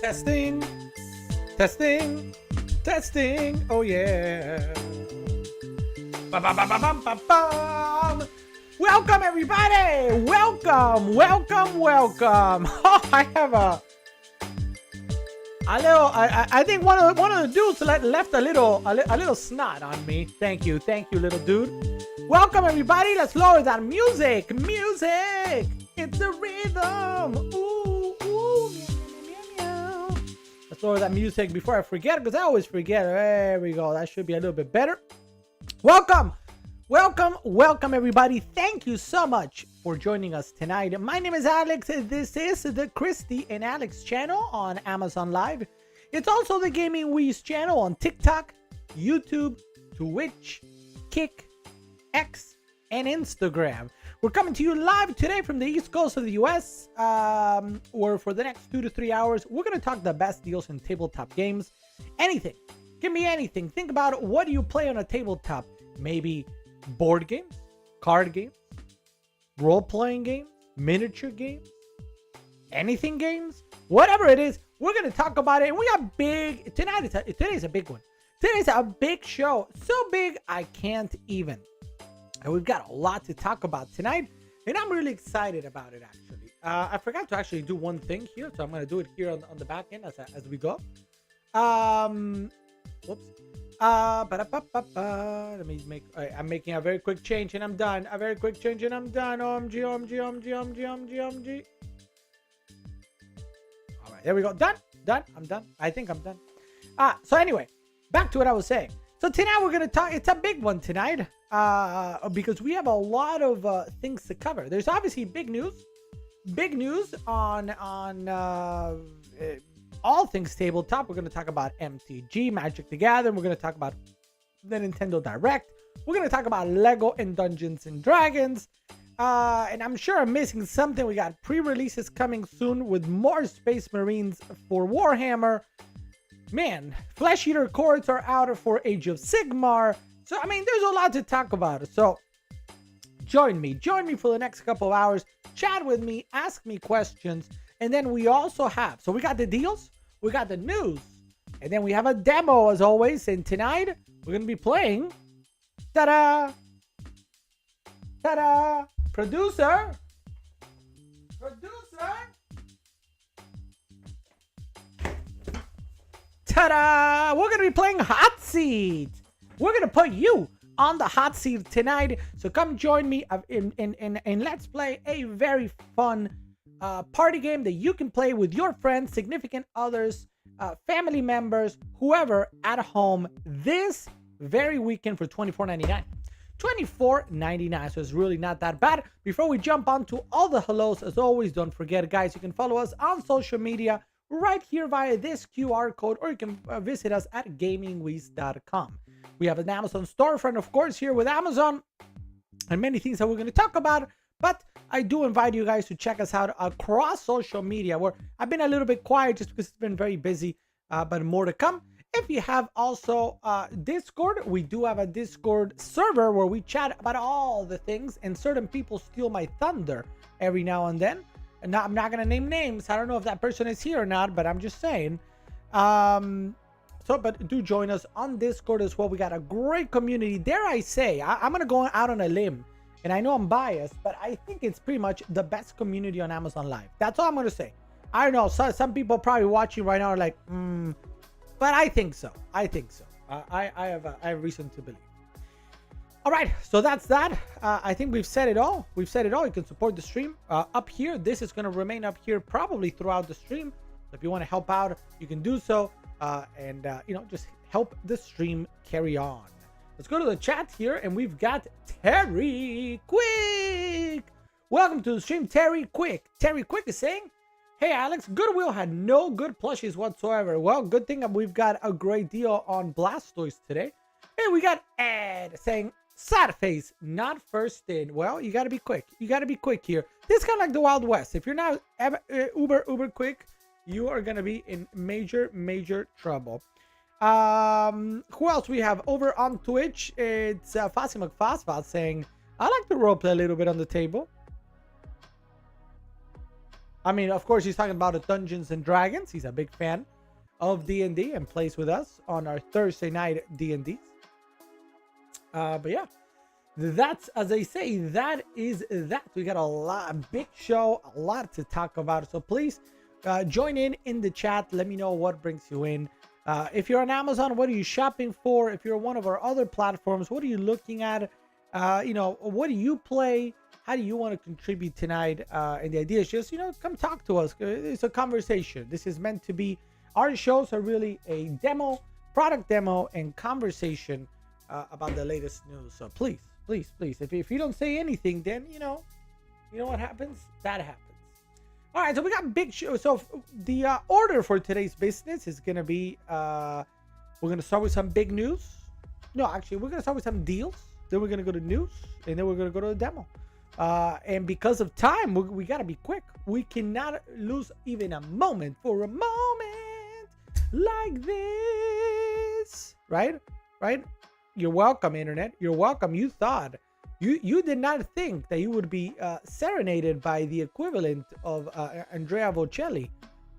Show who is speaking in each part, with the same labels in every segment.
Speaker 1: Testing, testing, testing. Oh yeah. Ba-ba-ba-ba-bum-ba-bum. Welcome everybody. Welcome, welcome, welcome. Oh, I have a little. I think one of the dudes left a little snot on me. Thank you, little dude. Welcome everybody. Let's lower that music. Music. It's a rhythm. Ooh, ooh. Let's lower that music before I forget, because I always forget. There we go. That should be a little bit better. Welcome, welcome, welcome everybody. Thank you so much for joining us tonight. My name is Alex. This is the Christy and Alex channel on Amazon Live. It's also the Gaming Weez channel on TikTok, YouTube, Twitch, Kick, X, and Instagram. We're coming to you live today from the East Coast of the US, where for the next 2 to 3 hours, we're going to talk the best deals in tabletop games. Anything. Give me anything. Think about what do you play on a tabletop? Maybe board games, card games, role-playing games, miniature games, anything games, whatever it is, we're going to talk about it. And we got big, today's a big one. Today's a big show. So big, I can't even. And we've got a lot to talk about tonight, and I'm really excited about it, actually. I forgot to actually do one thing here, so I'm going to do it here on the back end as we go. Whoops. Let me make, I'm making a very quick change, and I'm done. A very quick change, and I'm done. OMG, OMG, OMG, OMG, OMG, OMG. All right, there we go. Done. I'm done. I think I'm done. So anyway, back to what I was saying. So tonight we're going to talk, it's a big one tonight, because we have a lot of things to cover. There's obviously big news on all things tabletop. We're going to talk about MTG, Magic the Gathering. We're going to talk about the Nintendo Direct. We're going to talk about Lego and Dungeons and Dragons. And I'm sure I'm missing something. We got pre-releases coming soon with more Space Marines for Warhammer. Man, Flesh Eater Courts are out for Age of Sigmar. So, I mean, there's a lot to talk about. So, join me for the next couple of hours. Chat with me, ask me questions. And then we also have, so we got the deals, we got the news, and then we have a demo as always. And tonight, we're going to be playing, ta-da, ta-da, producer, ta-da, we're going to be playing Hot Seat. We're going to put you on the hot seat tonight. So come join me and let's play a very fun party game that you can play with your friends, significant others, family members, whoever at home this very weekend for $24.99. $24.99, so it's really not that bad. Before we jump on to all the hellos, as always, don't forget, guys, you can follow us on social media right here via this QR code, or you can visit us at gamingweez.com. We have an Amazon storefront, of course, here with Amazon, and many things that we're going to talk about. But I do invite you guys to check us out across social media, where I've been a little bit quiet just because it's been very busy, but more to come. If you have also Discord, we do have a Discord server where we chat about all the things, and certain people steal my thunder every now and then. And I'm not going to name names. I don't know if that person is here or not, but I'm just saying. But do join us on Discord as well. We got a great community. Dare I say, I'm going to go out on a limb. And I know I'm biased, but I think it's pretty much the best community on Amazon Live. That's all I'm going to say. I don't know. Some people probably watching right now are like, but I think so. I have reason to believe. All right, so that's that. I think we've said it all. You can support the stream up here. This is going to remain up here probably throughout the stream. So if you want to help out, you can do so. Just help the stream carry on. Let's go to the chat here, and we've got Terry Quick. Welcome to the stream, Terry Quick. Terry Quick is saying, hey, Alex, Goodwill had no good plushies whatsoever. Well, good thing we've got a great deal on Blastoise today. Hey, we got Ed saying, sad face, not first in. Well, you got to be quick. You got to be quick here. This is kind of like the Wild West. If you're not uber quick, you are going to be in major trouble. Who else we have over on Twitch? It's Fassi McFasfas saying, I like to roleplay a little bit on the table. I mean, of course, he's talking about Dungeons and Dragons. He's a big fan of D&D and plays with us on our Thursday night D&Ds. But yeah, that's, as I say, that is that. We got a big show, a lot to talk about. So please join in the chat. Let me know what brings you in. If you're on Amazon, what are you shopping for? If you're one of our other platforms, what are you looking at? What do you play? How do you want to contribute tonight? And the idea is just, come talk to us. It's a conversation. This is meant to be, our shows are really a demo, product demo, and conversation about the latest news. So please. If you don't say anything, then, you know what happens? That happens. All right, so we got big show. So the order for today's business is going to be, we're going to start with some big news. No, actually, we're going to start with some deals. Then we're going to go to news, and then we're going to go to the demo. And because of time, we got to be quick. We cannot lose even a moment for a moment like this. Right? You're welcome, internet. You're welcome. You thought, you did not think that you would be serenaded by the equivalent of Andrea Bocelli.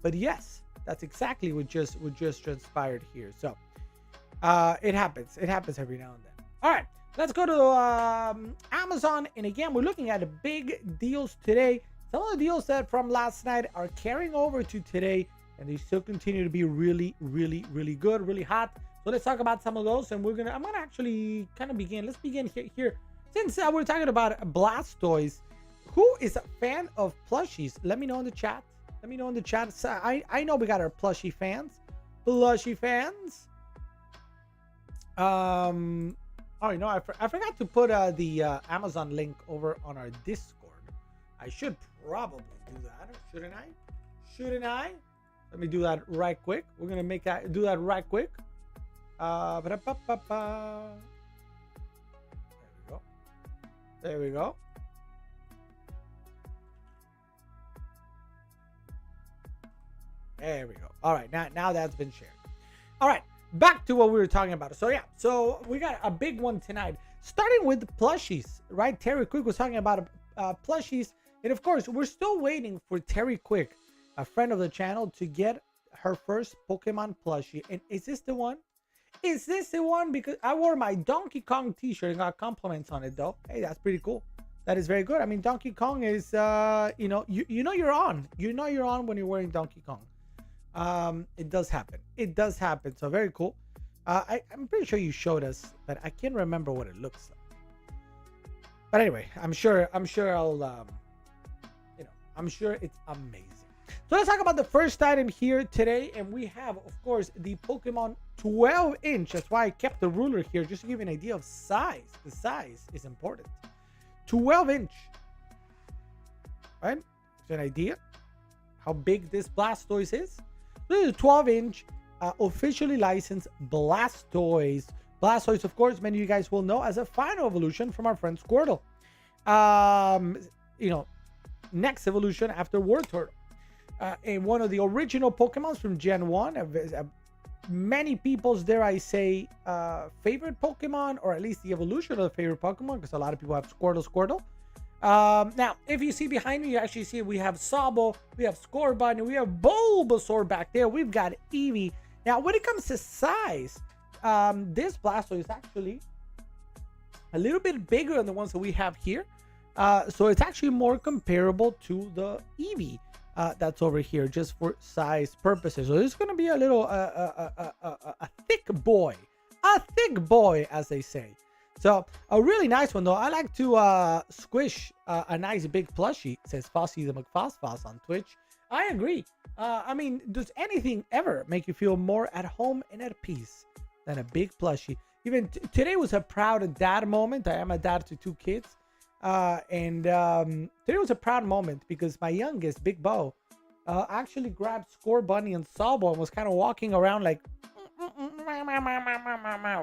Speaker 1: But yes, that's exactly what just transpired here. So it happens. It happens every now and then. All right. Let's go to Amazon. And again, we're looking at big deals today. Some of the deals that from last night are carrying over to today, and they still continue to be really good, really hot. So let's talk about some of those. And I'm gonna actually kind of begin. Let's begin here. Since we're talking about Blastoise, who is a fan of plushies? Let me know in the chat. So I know we got our plushie fans. I forgot to put the Amazon link over on our Discord. I should probably do that, shouldn't I? Let me do that right quick. We're gonna do that right quick. Ba-da-ba-ba-ba. There we go. There we go. All right, now that's been shared. All right, back to what we were talking about. So yeah, so we got a big one tonight, starting with the plushies, right? Terry Quick was talking about plushies, and of course, we're still waiting for Terry Quick, a friend of the channel, to get her first Pokemon plushie. And is this the one? Is this the one? Because I wore my Donkey Kong t-shirt and got compliments on it, though. Hey, that's pretty cool. That is very good. I mean, Donkey Kong is, you know you're on. You know you're on when you're wearing Donkey Kong. It does happen. It does happen. So very cool. I'm pretty sure you showed us, but I can't remember what it looks like. But anyway, I'm sure I'll, I'm sure it's amazing. So let's talk about the first item here today, and we have, of course, the Pokemon 12-inch. That's why I kept the ruler here, just to give you an idea of size. The size is important. 12-inch, right? It's an idea how big this Blastoise is. This is a 12-inch officially licensed Blastoise. Blastoise, of course, many of you guys will know as a final evolution from our friend Squirtle. You know, next evolution after Wartortle. And one of the original Pokemons from Gen 1. Many people's, dare I say, favorite Pokemon, or at least the evolution of the favorite Pokemon, because a lot of people have Squirtle. Now, if you see behind me, you actually see we have Sobble, we have Scorbunny, we have Bulbasaur back there, we've got Eevee. Now, when it comes to size, this Blastoise is actually a little bit bigger than the ones that we have here. So it's actually more comparable to the Eevee that's over here, just for size purposes. So this is going to be a little a thick boy, as they say. So a really nice one, though. I like to squish a nice big plushie, says Fossy the McFossfoss on Twitch. I agree. I mean, does anything ever make you feel more at home and at peace than a big plushie? Even today was a proud dad moment. I am a dad to 2 kids. And today was a proud moment because my youngest, Big Bo, actually grabbed Scorbunny and Sobble and was kind of walking around like,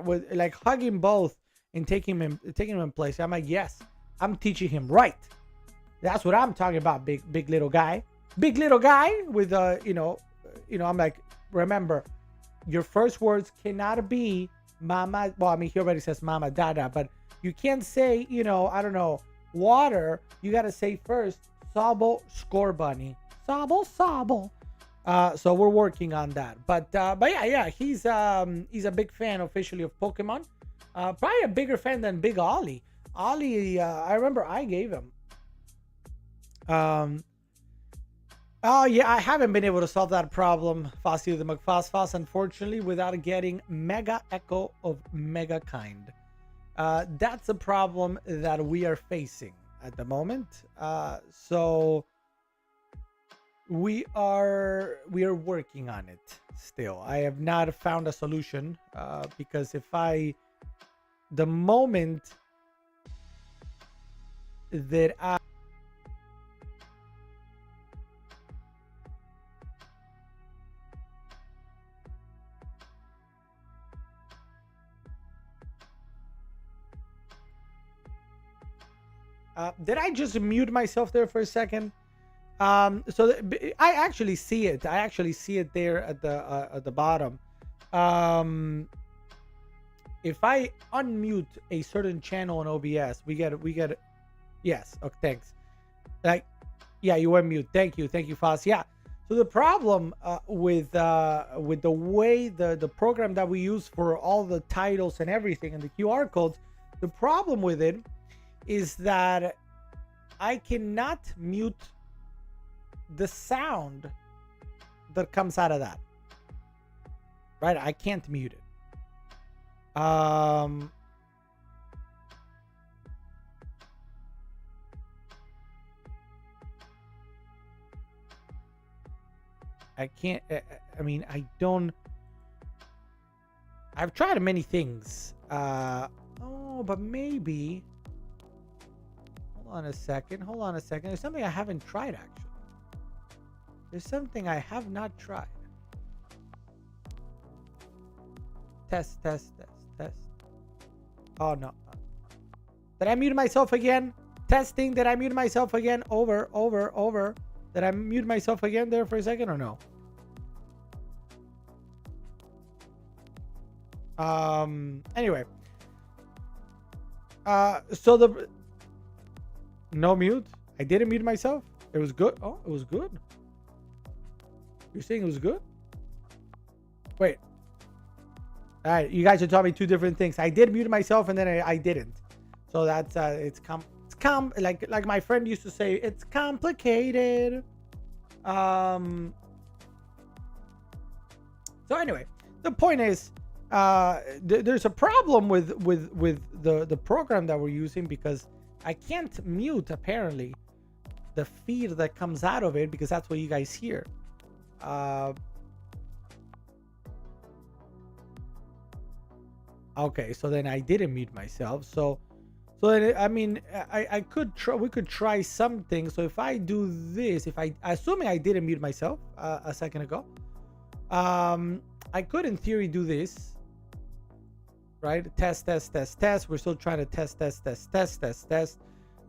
Speaker 1: with like hugging both and taking him in place. I'm like, yes, I'm teaching him right. That's what I'm talking about, big little guy with I'm like, remember, your first words cannot be mama. Well, I mean, he already says mama, dada, but you can't say, I don't know, water. You got to say first, Sobble, Scorbunny. Sobble. So we're working on that. But yeah, he's a big fan officially of Pokemon. Probably a bigger fan than Big Ollie. Ollie, I remember I gave him. Oh yeah, I haven't been able to solve that problem, Fossy the McFossfoss, unfortunately, without getting Mega Echo of Mega Kind. That's a problem that we are facing at the moment. So we are working on it still. I have not found a solution because the moment that did I just mute myself there for a second? So I actually see it. I actually see it there at the bottom. If I unmute a certain channel on OBS, we get yes. Okay, thanks. Like, yeah, you went mute. Thank you, Foss. Yeah. So the problem with the way the program that we use for all the titles and everything and the QR codes, the problem with it is that I cannot mute the sound that comes out of that. Right? I can't mute it. I can't. I mean, I don't. I've tried many things. Oh, but maybe. Hold on a second. There's something I haven't tried, actually. There's something I have not tried. Test, test, test, test. Oh, no. Did I mute myself again? Testing. Did I mute myself again? Over, over, over. Did I mute myself again there for a second or no? Anyway. So the... No mute? I didn't mute myself? It was good? Oh, it was good. You're saying it was good? Wait. All right, you guys are telling me two different things. I did mute myself and then I didn't. So that's like my friend used to say, it's complicated. So anyway, the point is, there's a problem with the program that we're using because I can't mute apparently the feed that comes out of it because that's what you guys hear. Okay, so then I didn't mute myself. So then, I mean, I could try. We could try something. So if I do this, assuming I didn't mute myself a second ago, I could in theory do this, right? Test, test, test, test. We're still trying to test, test, test, test, test, test.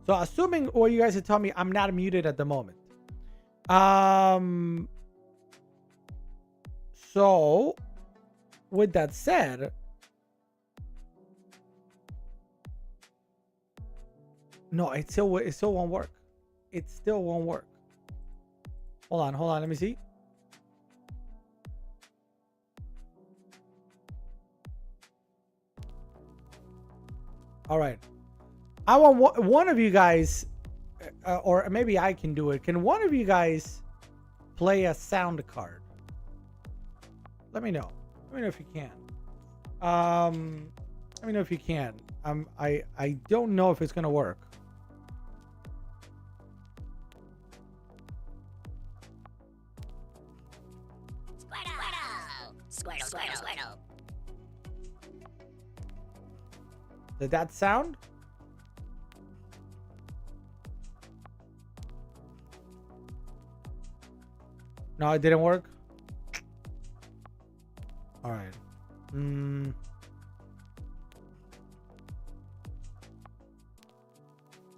Speaker 1: So assuming what you guys are telling me, I'm not muted at the moment. So with that said, no, it still won't work. It still won't work. Hold on. Let me see. All right. I want one of you guys, or maybe I can do it. Can one of you guys play a sound card? Let me know. Let me know if you can. Let me know if you can. I don't know if it's gonna work.
Speaker 2: Squirtle.
Speaker 1: Did that sound? No, it didn't work. All right.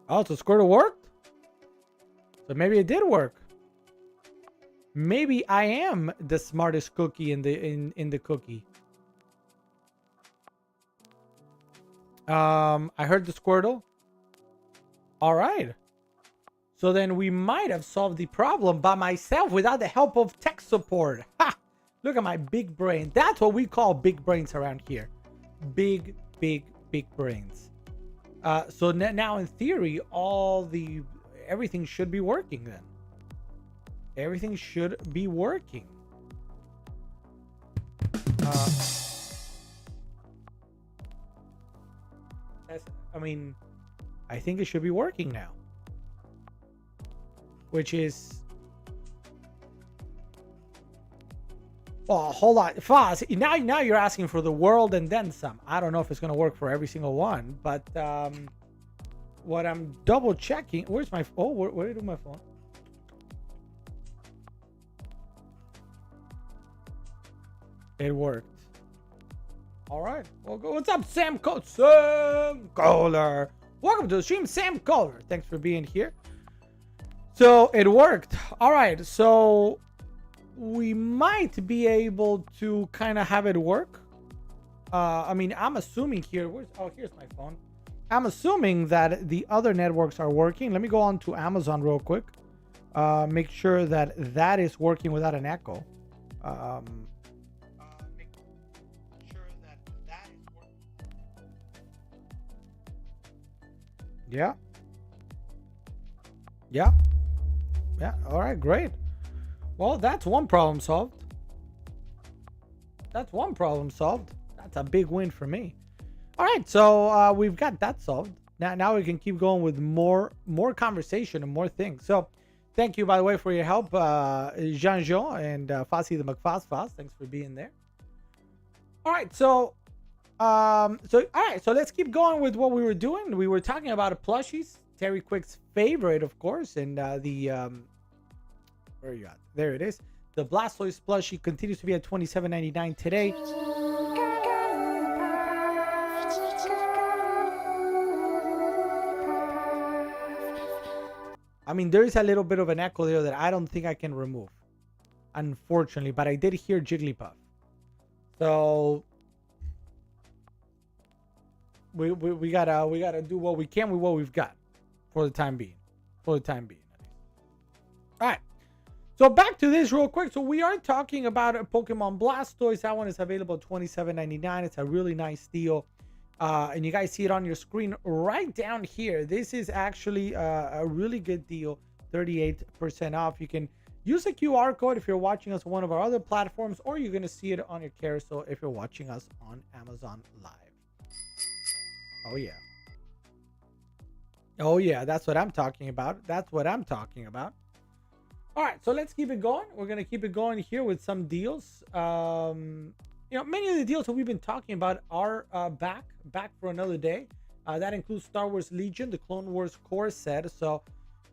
Speaker 1: Oh, so Squirtle worked? So maybe it did work. Maybe I am the smartest cookie in the cookie. I heard the Squirtle. All right. So then we might have solved the problem by myself without the help of tech support. Ha! Look at my big brain. That's what we call big brains around here. Big brains. So now in theory, everything should be working then. Everything should be working. I mean, I think it should be working now. Which is... Well, hold on. Foz, now you're asking for the world and then some. I don't know if it's going to work for every single one. But what I'm double checking... Where's my... Oh, where did my phone? It worked. All right. Well, what's up, Sam Kohler? Welcome to the stream, Sam Kohler. Thanks for being here. So it worked. All right. So we might be able to kind of have it work. I mean, I'm assuming here. Here's my phone. I'm assuming that the other networks are working. Let me go on to Amazon real quick. Make sure that is working without an echo. Yeah. All right, great. Well, that's one problem solved. That's a big win for me. All right, so we've got that solved. Now we can keep going with more conversation and more things. So thank you, by the way, for your help, Jean-Jean and Fassi the McFast. Thanks for being there. All right, so let's keep going with what we were doing. We were talking about plushies, Terry Quick's favorite, of course, and where are you at? There it is. The Blastoise plushie continues to be at $27.99 today. I mean, there is a little bit of an echo there that I don't think I can remove, unfortunately, but I did hear Jigglypuff. So we gotta do what we can with what we've got for the time being. For the time being. All right. So back to this real quick. So we are talking about a Pokemon Blastoise. That one is available at $27.99. It's a really nice deal. And you guys see it on your screen right down here. This is actually a really good deal. 38% off. You can use the QR code if you're watching us on one of our other platforms, or you're going to see it on your carousel if you're watching us on Amazon Live. Oh, yeah. Oh, yeah. That's what I'm talking about. That's what I'm talking about. All right, so let's keep it going. We're going to keep it going here with some deals. Many of the deals that we've been talking about are back for another day. That includes Star Wars Legion, the Clone Wars core set. So,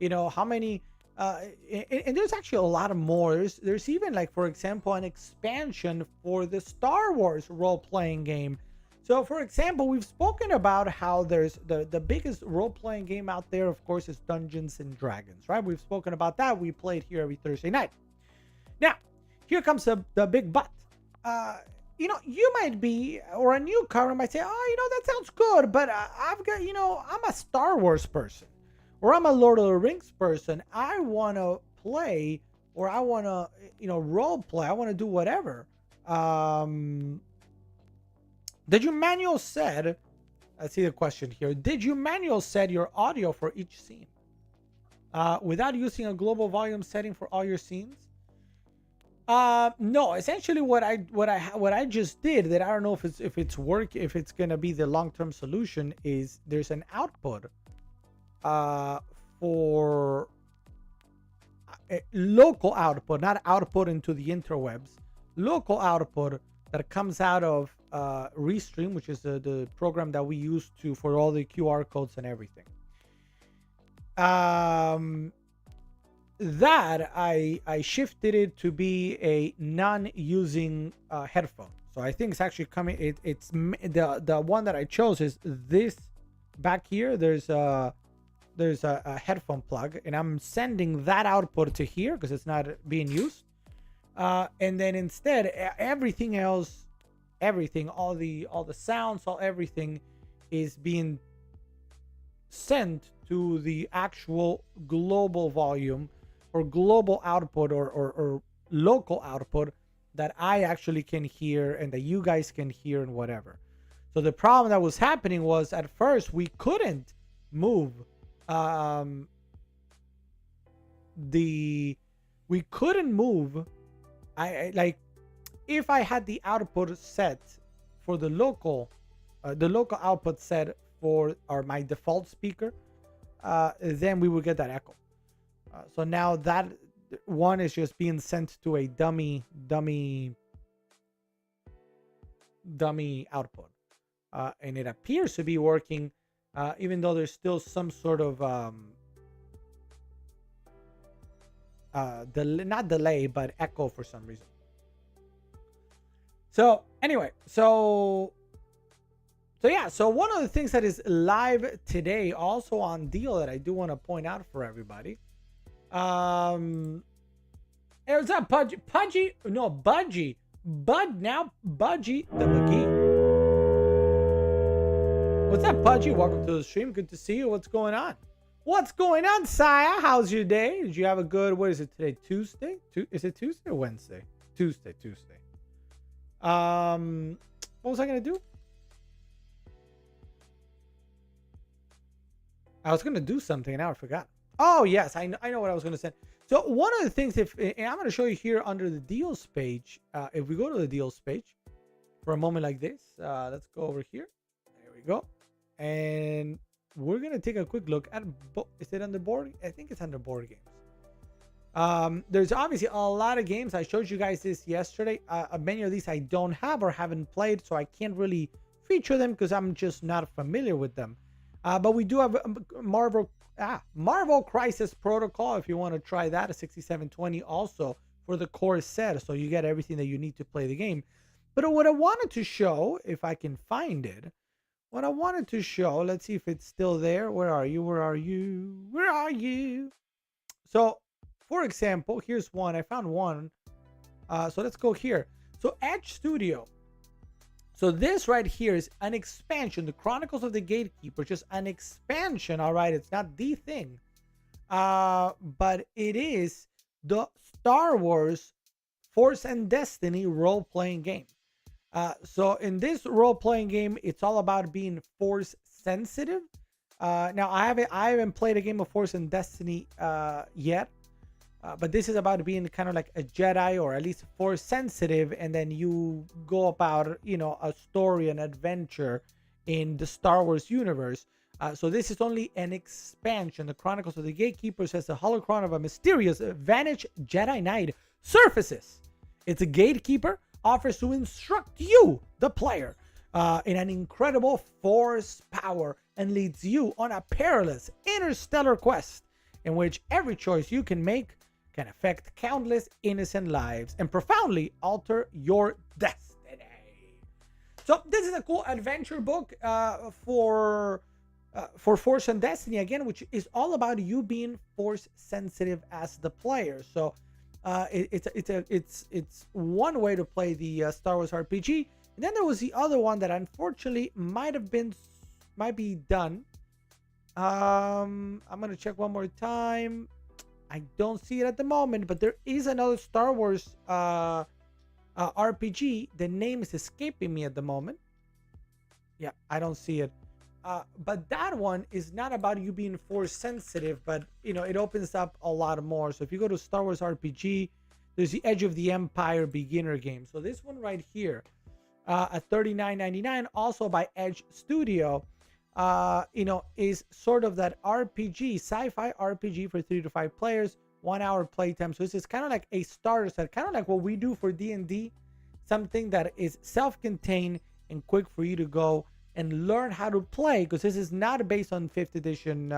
Speaker 1: how many... and there's actually a lot of more. There's even, like, for example, an expansion for the Star Wars role-playing game. So, for example, we've spoken about how there's the biggest role-playing game out there, of course, is Dungeons and Dragons, right? We've spoken about that. We play it here every Thursday night. Now, here comes the big but. You might be, or a newcomer might say, oh, that sounds good, but I've got, I'm a Star Wars person, or I'm a Lord of the Rings person. I want to play, or I want to, role play. I want to do whatever. Did you manual set, let's see the question here. Did you manual set your audio for each scene without using a global volume setting for all your scenes? No, essentially what I just did, that I don't know if it's going to be the long-term solution, is there's an output for a local output, not output into the interwebs, local output that comes out of Restream, which is the program that we use for all the QR codes and everything. That I shifted it to be a non-using headphone. So I think it's actually coming. It's the one that I chose is this back here. There's a headphone plug, and I'm sending that output to here because it's not being used. And then instead, everything else, all the sounds, everything is being sent to the actual global volume or global output or local output that I actually can hear and that you guys can hear and whatever. So the problem that was happening was, at first we couldn't move I like, if I had the output set for the local output set for my default speaker, then we would get that echo. So now that one is just being sent to a dummy output, and it appears to be working, even though there's still some sort of not delay, but echo for some reason. So anyway, so one of the things that is live today, also on deal, that I do want to point out for everybody. Hey, what's up, Budgie the McGee. What's up, Pudgy? Welcome to the stream. Good to see you. What's going on? What's going on, Saya? How's your day? Did you have a good, what is it today? Tuesday? Is it Tuesday or Wednesday? Tuesday. What was I going to do? I was going to do something and now I forgot. Oh, yes. I know what I was going to say. So one of the things, and I'm going to show you here under the deals page. If we go to the deals page for a moment like this, let's go over here. There we go. And we're going to take a quick look at, is it under board? I think it's under board games. There's obviously a lot of games. I showed you guys this yesterday. Many of these I don't have or haven't played, so I can't really feature them because I'm just not familiar with them. But we do have Marvel Crisis Protocol, if you want to try that, a 6720 also for the core set, so you get everything that you need to play the game. But what I wanted to show, if I can find it, let's see if it's still there. Where are you? So, for example, here's one. I found one. So let's go here. So Edge Studio. So this right here is an expansion. The Chronicles of the Gatekeeper, just an expansion. All right, it's not the thing, but it is the Star Wars Force and Destiny role-playing game. So in this role-playing game, it's all about being force sensitive. Now I haven't played a game of Force and Destiny yet, but this is about being kind of like a Jedi, or at least force sensitive, and then you go about, a story, an adventure in the Star Wars universe. So this is only an expansion. The Chronicles of the Gatekeeper says the holocron of a mysterious vanished Jedi Knight surfaces. It's a gatekeeper, offers to instruct you, the player, in an incredible force power, and leads you on a perilous interstellar quest in which every choice you can make can affect countless innocent lives and profoundly alter your destiny. So this is a cool adventure book for Force and Destiny, again, which is all about you being force sensitive as the player. So it's one way to play the Star Wars RPG. And then there was the other one that unfortunately might be done. I'm gonna check one more time. I don't see it at the moment, but there is another Star Wars RPG. The name is escaping me at the moment. Yeah, I don't see it. But that one is not about you being force sensitive, but it opens up a lot more. So if you go to Star Wars RPG, there's the Edge of the Empire beginner game. So this one right here, at $39.99, also by Edge Studio, is sort of that RPG, sci-fi RPG for 3 to 5 players, 1 hour playtime. So this is kind of like a starter set, kind of like what we do for D&D, something that is self-contained and quick for you to go and learn how to play, because this is not based on 5th edition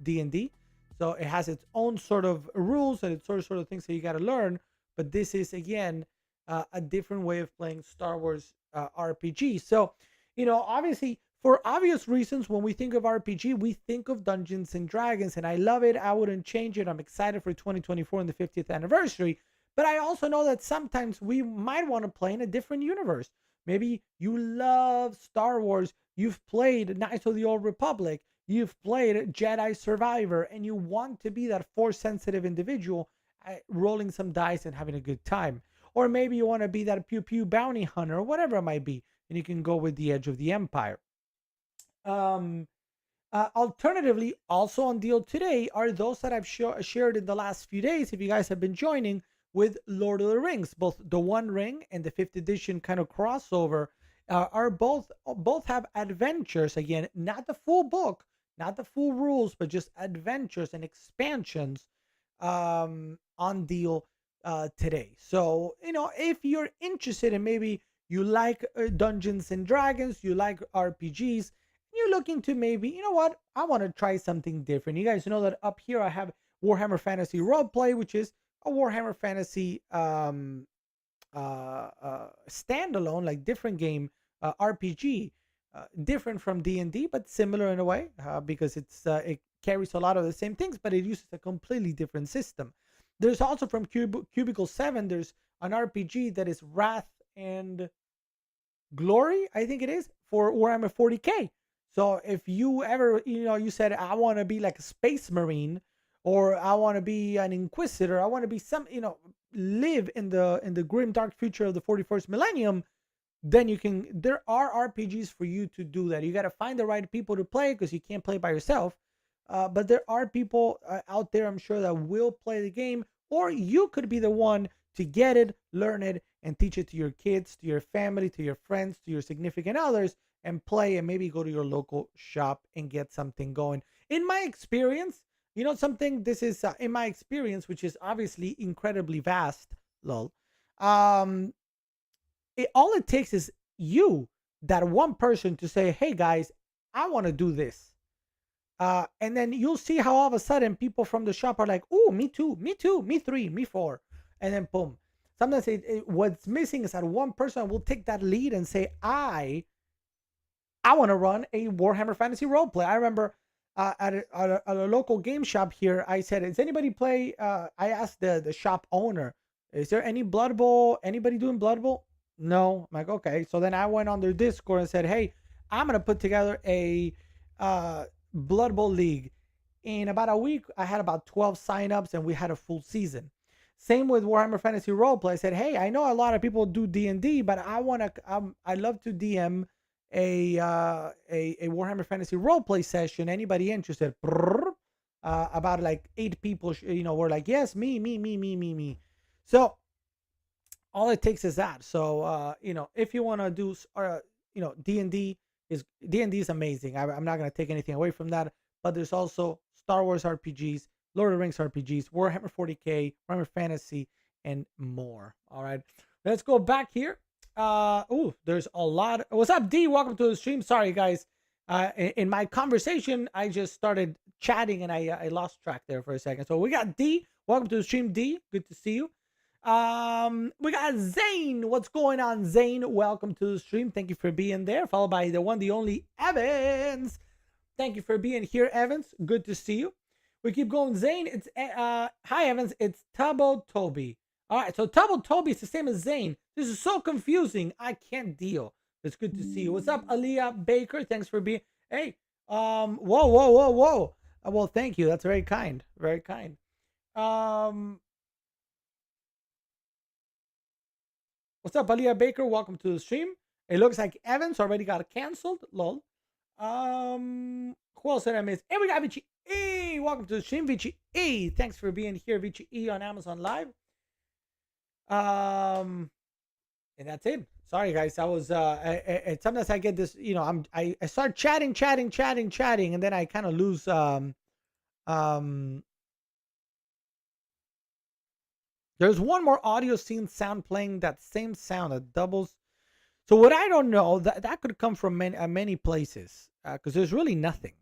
Speaker 1: D&D. So it has its own sort of rules and its sort of things that you got to learn. But this is, again, a different way of playing Star Wars RPG. So, obviously, for obvious reasons, when we think of RPG, we think of Dungeons and Dragons, and I love it. I wouldn't change it. I'm excited for 2024 and the 50th anniversary. But I also know that sometimes we might want to play in a different universe. Maybe you love Star Wars, you've played Knights of the Old Republic, you've played Jedi Survivor, and you want to be that force-sensitive individual rolling some dice and having a good time. Or maybe you want to be that pew-pew bounty hunter, or whatever it might be, and you can go with the Edge of the Empire. Alternatively, also on deal today are those that I've shared in the last few days, if you guys have been joining, with Lord of the Rings. Both the One Ring and the 5th edition kind of crossover are both have adventures. Again, not the full book, not the full rules, but just adventures and expansions on deal today. So, if you're interested in, maybe you like Dungeons and Dragons, you like RPGs, you're looking to maybe, I want to try something different. You guys know that up here I have Warhammer Fantasy Roleplay, which is a Warhammer Fantasy standalone, like different game, RPG, different from D&D, but similar in a way, because it carries a lot of the same things, but it uses a completely different system. There's also from Cubicle 7, there's an RPG that is Wrath and Glory, I think it is, for Warhammer 40K. So if you ever, you said, I want to be like a space marine, or I want to be an inquisitor, I want to be live in the grim dark future of the 41st millennium, then there are RPGs for you to do that. You got to find the right people to play, because you can't play by yourself. But there are people out there, I'm sure, that will play the game, or you could be the one to get it, learn it, and teach it to your kids, to your family, to your friends, to your significant others, and play, and maybe go to your local shop and get something going. In my experience, this is in my experience, which is obviously incredibly vast, lol. All it takes is that one person, to say, hey guys, I want to do this. And then you'll see how all of a sudden people from the shop are like, oh, me too, me 3, me 4. And then boom. Sometimes what's missing is that one person will take that lead and say, I want to run a Warhammer Fantasy Roleplay. I remember at a local game shop here. I said, "Does anybody play?" I asked the shop owner, "Is there any Blood Bowl? Anybody doing Blood Bowl?" No. I'm like, okay. So then I went on their Discord and said, "Hey, I'm gonna put together a Blood Bowl league." In about a week, I had about 12 signups, and we had a full season. Same with Warhammer Fantasy Roleplay. I said, "Hey, I know a lot of people do D&D, but I love to DM a Warhammer Fantasy Roleplay session. Anybody interested?" About like 8 people, were like, "Yes, me." So all it takes is that. So if you want to do D&D is amazing. I'm not going to take anything away from that, but there's also Star Wars RPGs, Lord of the Rings RPGs, Warhammer 40K, Warhammer Fantasy, and more. All right, let's go back here. There's a lot. What's up, D? Welcome to the stream. Sorry, guys. In my conversation, I just started chatting and I lost track there for a second. So we got D. Welcome to the stream, D. Good to see you. We got Zane. What's going on, Zane? Welcome to the stream. Thank you for being there. Followed by the one, the only Evans. Thank you for being here, Evans. Good to see you. We keep going, Zane. It's hi, Evans. It's Tubbo Toby. All right, so Tubbo Toby is the same as Zane. This is so confusing. I can't deal. It's good to see you. What's up, Aaliyah Baker? Thanks for being. Hey, whoa. Well, thank you. That's very kind. Very kind. What's up, Aaliyah Baker? Welcome to the stream. It looks like Evans already got canceled. Lol. Who else did I miss? Hey, we got Vici E. Welcome to the stream, Vici E. Thanks for being here, Vici E on Amazon Live. And that's it. Sorry, guys. I was sometimes I get this. I start chatting, and then I kind of lose There's one more audio scene sound playing that same sound that doubles. So what I don't know, that could come from many places, because there's really nothing.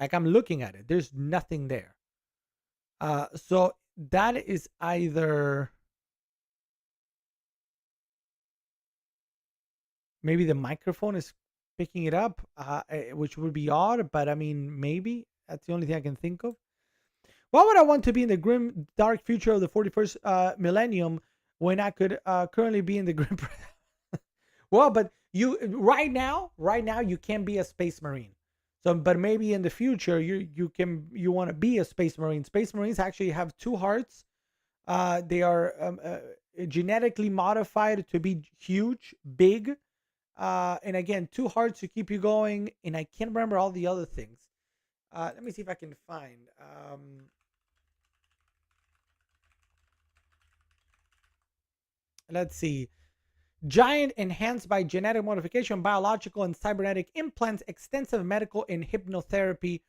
Speaker 1: Like, I'm looking at it, there's nothing there. So that is either maybe the microphone is picking it up, which would be odd, but I mean, maybe that's the only thing I can think of. Why would I want to be in the grim, dark future of the 41st millennium when I could currently be in the grim? Well, but you right now you can be a space marine. So, but maybe in the future you want to be a space marine. Space marines actually have 2 hearts. They are genetically modified to be huge, big, and again 2 hearts to keep you going. And I can't remember all the other things. Let me see if I can find. Let's see. Giant enhanced by genetic modification, biological and cybernetic implants, extensive medical and hypnotherapy.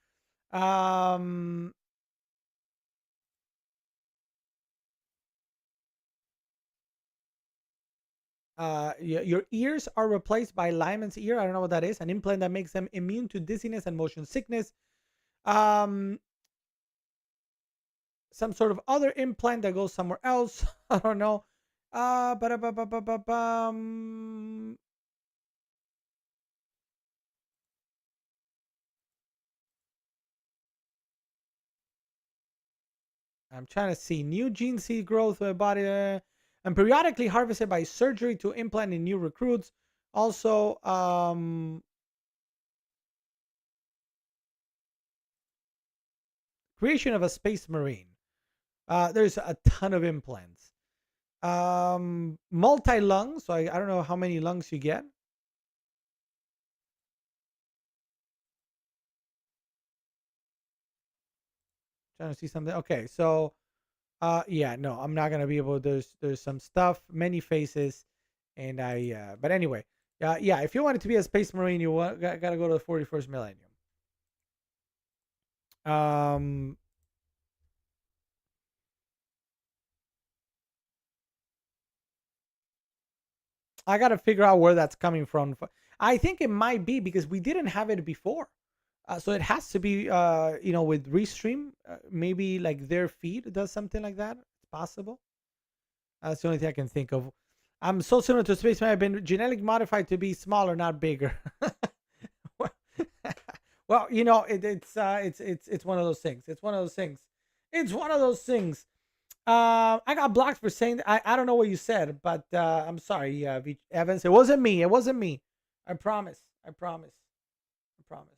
Speaker 1: Your ears are replaced by Lyman's ear. I don't know what that is. An implant that makes them immune to dizziness and motion sickness. Some sort of other implant that goes somewhere else. I don't know. I'm trying to see new gene seed growth body and periodically harvested by surgery to implant in new recruits. Also, creation of a space marine. There's a ton of implants. Multi-lung, so I don't know how many lungs you get. Trying to see something. Okay, so yeah, no, I'm not gonna be able. There's some stuff, many faces, and but anyway, yeah, if you wanted to be a space marine, you gotta go to the 41st millennium. I gotta figure out where that's coming from. I think it might be because we didn't have it before. So it has to be, with Restream. Maybe like their feed does something like that. It's possible. That's the only thing I can think of. I'm so similar to Spaceman. I've been genetically modified to be smaller, not bigger. Well, Well, you know, it's one of those things. It's one of those things. It's one of those things. I got blocked for saying that. I don't know what you said, but I'm sorry, Evans. It wasn't me. It wasn't me. I promise. I promise. I promise.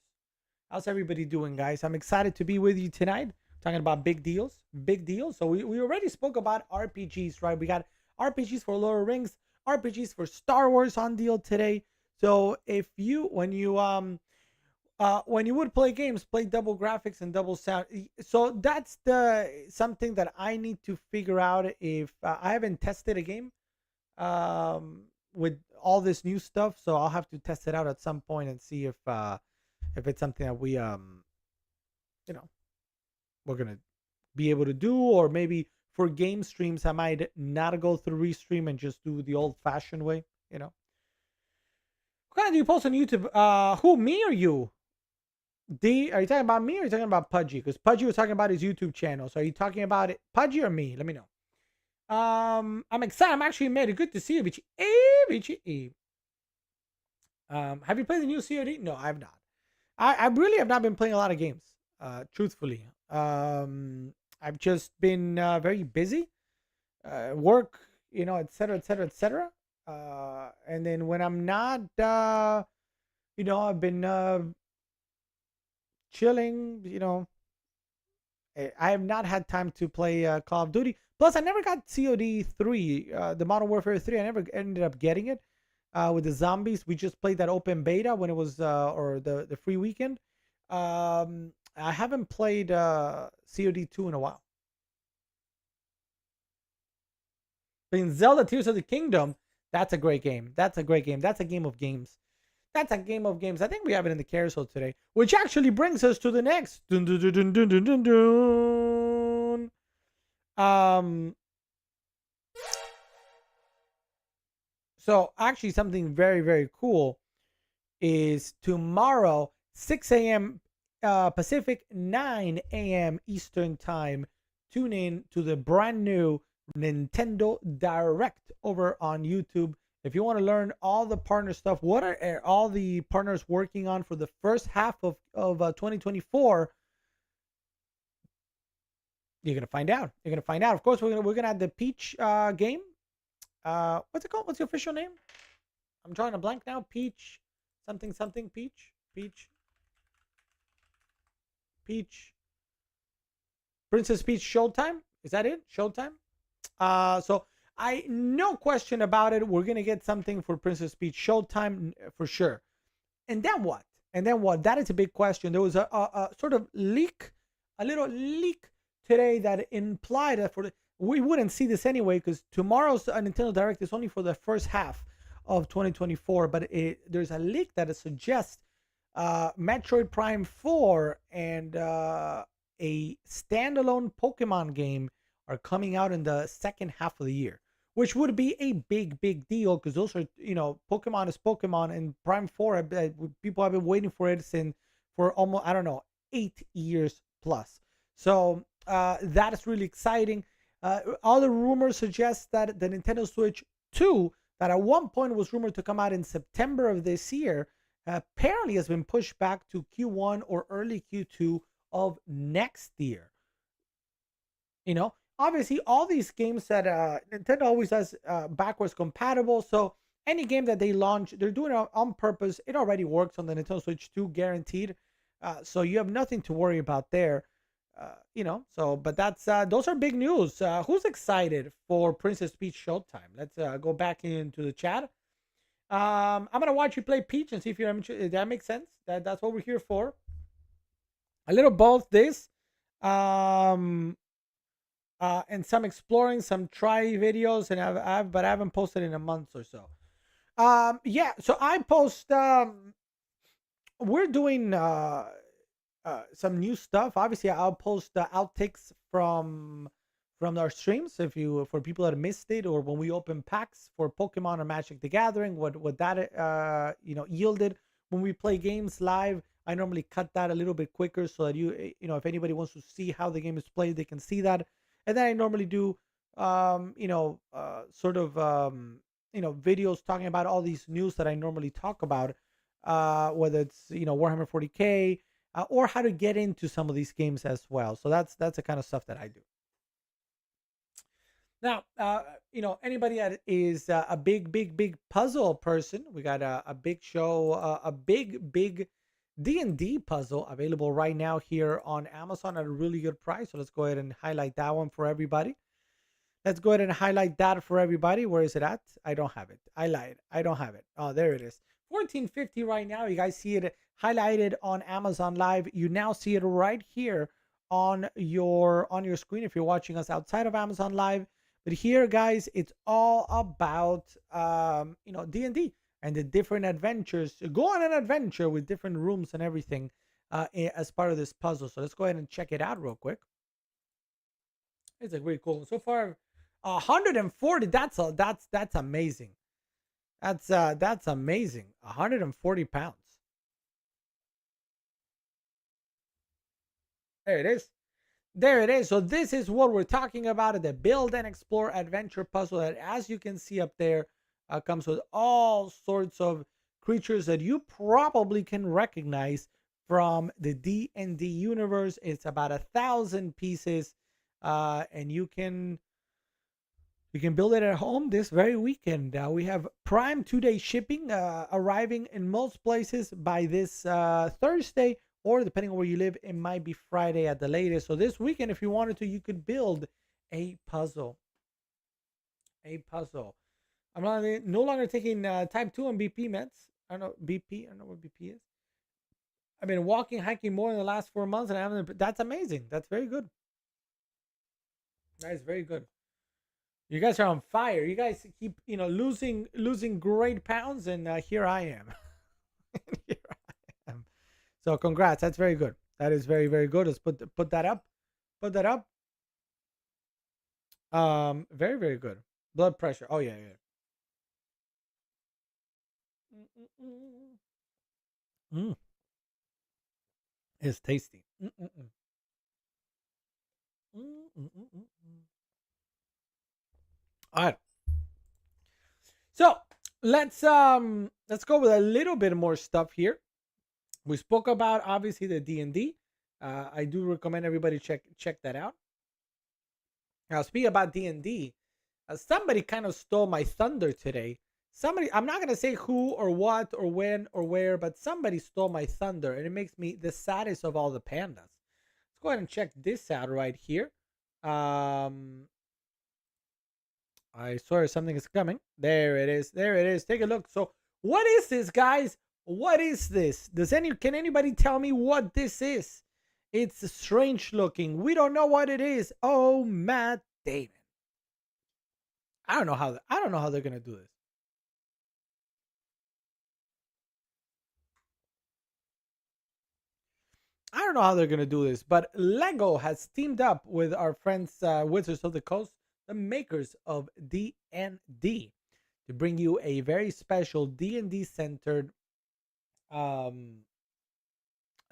Speaker 1: How's everybody doing, guys? I'm excited to be with you tonight. Talking about big deals, big deals. So we already spoke about RPGs, right? We got RPGs for Lord of the Rings, RPGs for Star Wars on deal today. So if you when you would play games, play double graphics and double sound. So that's the something that I need to figure out. If I haven't tested a game with all this new stuff, so I'll have to test it out at some point and see if it's something that we you know we're gonna be able to do, or maybe for game streams I might not go through restream and just do the old fashioned way. What kind do you post on YouTube? Who, me or you? D, are you talking about me or are you talking about Pudgy? Because Pudgy was talking about his YouTube channel. So are you talking about it, Pudgy or me? Let me know. I'm excited. I'm actually made it. Good to see you, Vichy. Hey, Vichy. Have you played the new COD? No, I have not. I really have not been playing a lot of games. Truthfully, I've just been very busy, work, etc., etc., etc. And then when I'm not, I've been chilling. I have not had time to play Call of Duty. Plus, I never got COD 3, the Modern Warfare 3. I never ended up getting it with the zombies. We just played that open beta when it was, or the free weekend. I haven't played COD 2 in a while. In Zelda Tears of the Kingdom, that's a great game. That's a great game. That's a game of games. That's a game of games. I think we have it in the carousel today, which actually brings us to the next. Dun, dun, dun, dun, dun, dun, dun. So actually, something very, very cool is tomorrow, 6 a.m. Pacific, 9 a.m. Eastern Time. Tune in to the brand new Nintendo Direct over on YouTube. If you want to learn all the partner stuff, what are all the partners working on for the first half of 2024, you're gonna find out. You're gonna find out. Of course, we're gonna have the Peach game. What's it called? What's the official name? I'm drawing a blank now. Peach, something something. Peach. Princess Peach Showtime. Is that it? Showtime. So no question about it. We're gonna get something for Princess Peach Showtime for sure. And then what? That is a big question. There was a sort of leak, a little leak today that implied that we wouldn't see this anyway because tomorrow's Nintendo Direct is only for the first half of 2024. But there's a leak that suggests Metroid Prime 4 and a standalone Pokemon game are coming out in the second half of the year, which would be a big deal because those are, Pokemon is Pokemon, and Prime 4, people have been waiting for it for almost, I don't know, 8 years plus. So that is really exciting. All the rumors suggest that the Nintendo Switch 2, that at one point was rumored to come out in September of this year, apparently has been pushed back to Q1 or early Q2 of next year. Obviously, all these games that Nintendo always does backwards compatible. So any game that they launch, they're doing it on purpose. It already works on the Nintendo Switch 2, guaranteed. So you have nothing to worry about there. But that's those are big news. Who's excited for Princess Peach Showtime? Let's go back into the chat. I'm gonna watch you play Peach and see if you're interested. That makes sense. That's what we're here for. A little both this. And some exploring, some try videos, and but I haven't posted in a month or so. Yeah, so I post. We're doing some new stuff. Obviously, I'll post outtakes from our streams for people that missed it, or when we open packs for Pokemon or Magic the Gathering, what that yielded when we play games live. I normally cut that a little bit quicker so that if anybody wants to see how the game is played, they can see that. And then I normally do, videos talking about all these news that I normally talk about, whether it's, Warhammer 40K, or how to get into some of these games as well. So that's the kind of stuff that I do. Now, anybody that is a big puzzle person, we got a big show, a big D&D puzzle available right now here on Amazon at a really good price. So let's go ahead and highlight that one for everybody. Let's go ahead and highlight that for everybody. Where is it at? I don't have it. I lied. I don't have it. Oh, there it is. 1450 right now. You guys see it highlighted on Amazon Live. You now see it right here on your screen if you're watching us outside of Amazon Live. But here, guys, it's all about D&D and the different adventures. Go on an adventure with different rooms and everything as part of this puzzle. So let's go ahead and check it out real quick. It's like really cool. So far, 140. That's amazing. That's amazing. 140 pounds. There it is. There it is. So this is what we're talking about, the build and explore adventure puzzle that, as you can see up there, comes with all sorts of creatures that you probably can recognize from the D&D universe. It's about 1,000 pieces, and you can build it at home this very weekend. We have Prime 2-day shipping arriving in most places by this Thursday, or depending on where you live, it might be Friday at the latest. So this weekend, if you wanted to, you could build a puzzle. I'm no longer taking type 2 and BP meds. I don't know BP. I don't know what BP is. I've been walking, hiking more in the last 4 months, and I haven't. That's amazing. That's very good. That is very good. You guys are on fire. You guys keep, losing great pounds, and here I am. Here I am. So congrats. That's very good. That is very, very good. Let's put that up. Put that up. Very, very good. Blood pressure. Oh yeah. Mm. It's tasty. All right. So let's go with a little bit more stuff here. We spoke about obviously the D&D. I do recommend everybody check that out. Now, speaking about D&D, somebody kind of stole my thunder today. Somebody, I'm not gonna say who or what or when or where, but somebody stole my thunder, and it makes me the saddest of all the pandas. Let's go ahead and check this out right here. I swear something is coming. There it is. There it is. Take a look. So, what is this, guys? What is this? Can anybody tell me what this is? It's strange looking. We don't know what it is. Oh, Matt Damon. I don't know how they're gonna do this. I don't know how they're gonna do this, but Lego has teamed up with our friends Wizards of the Coast, the makers of D&D, to bring you a very special D&D centered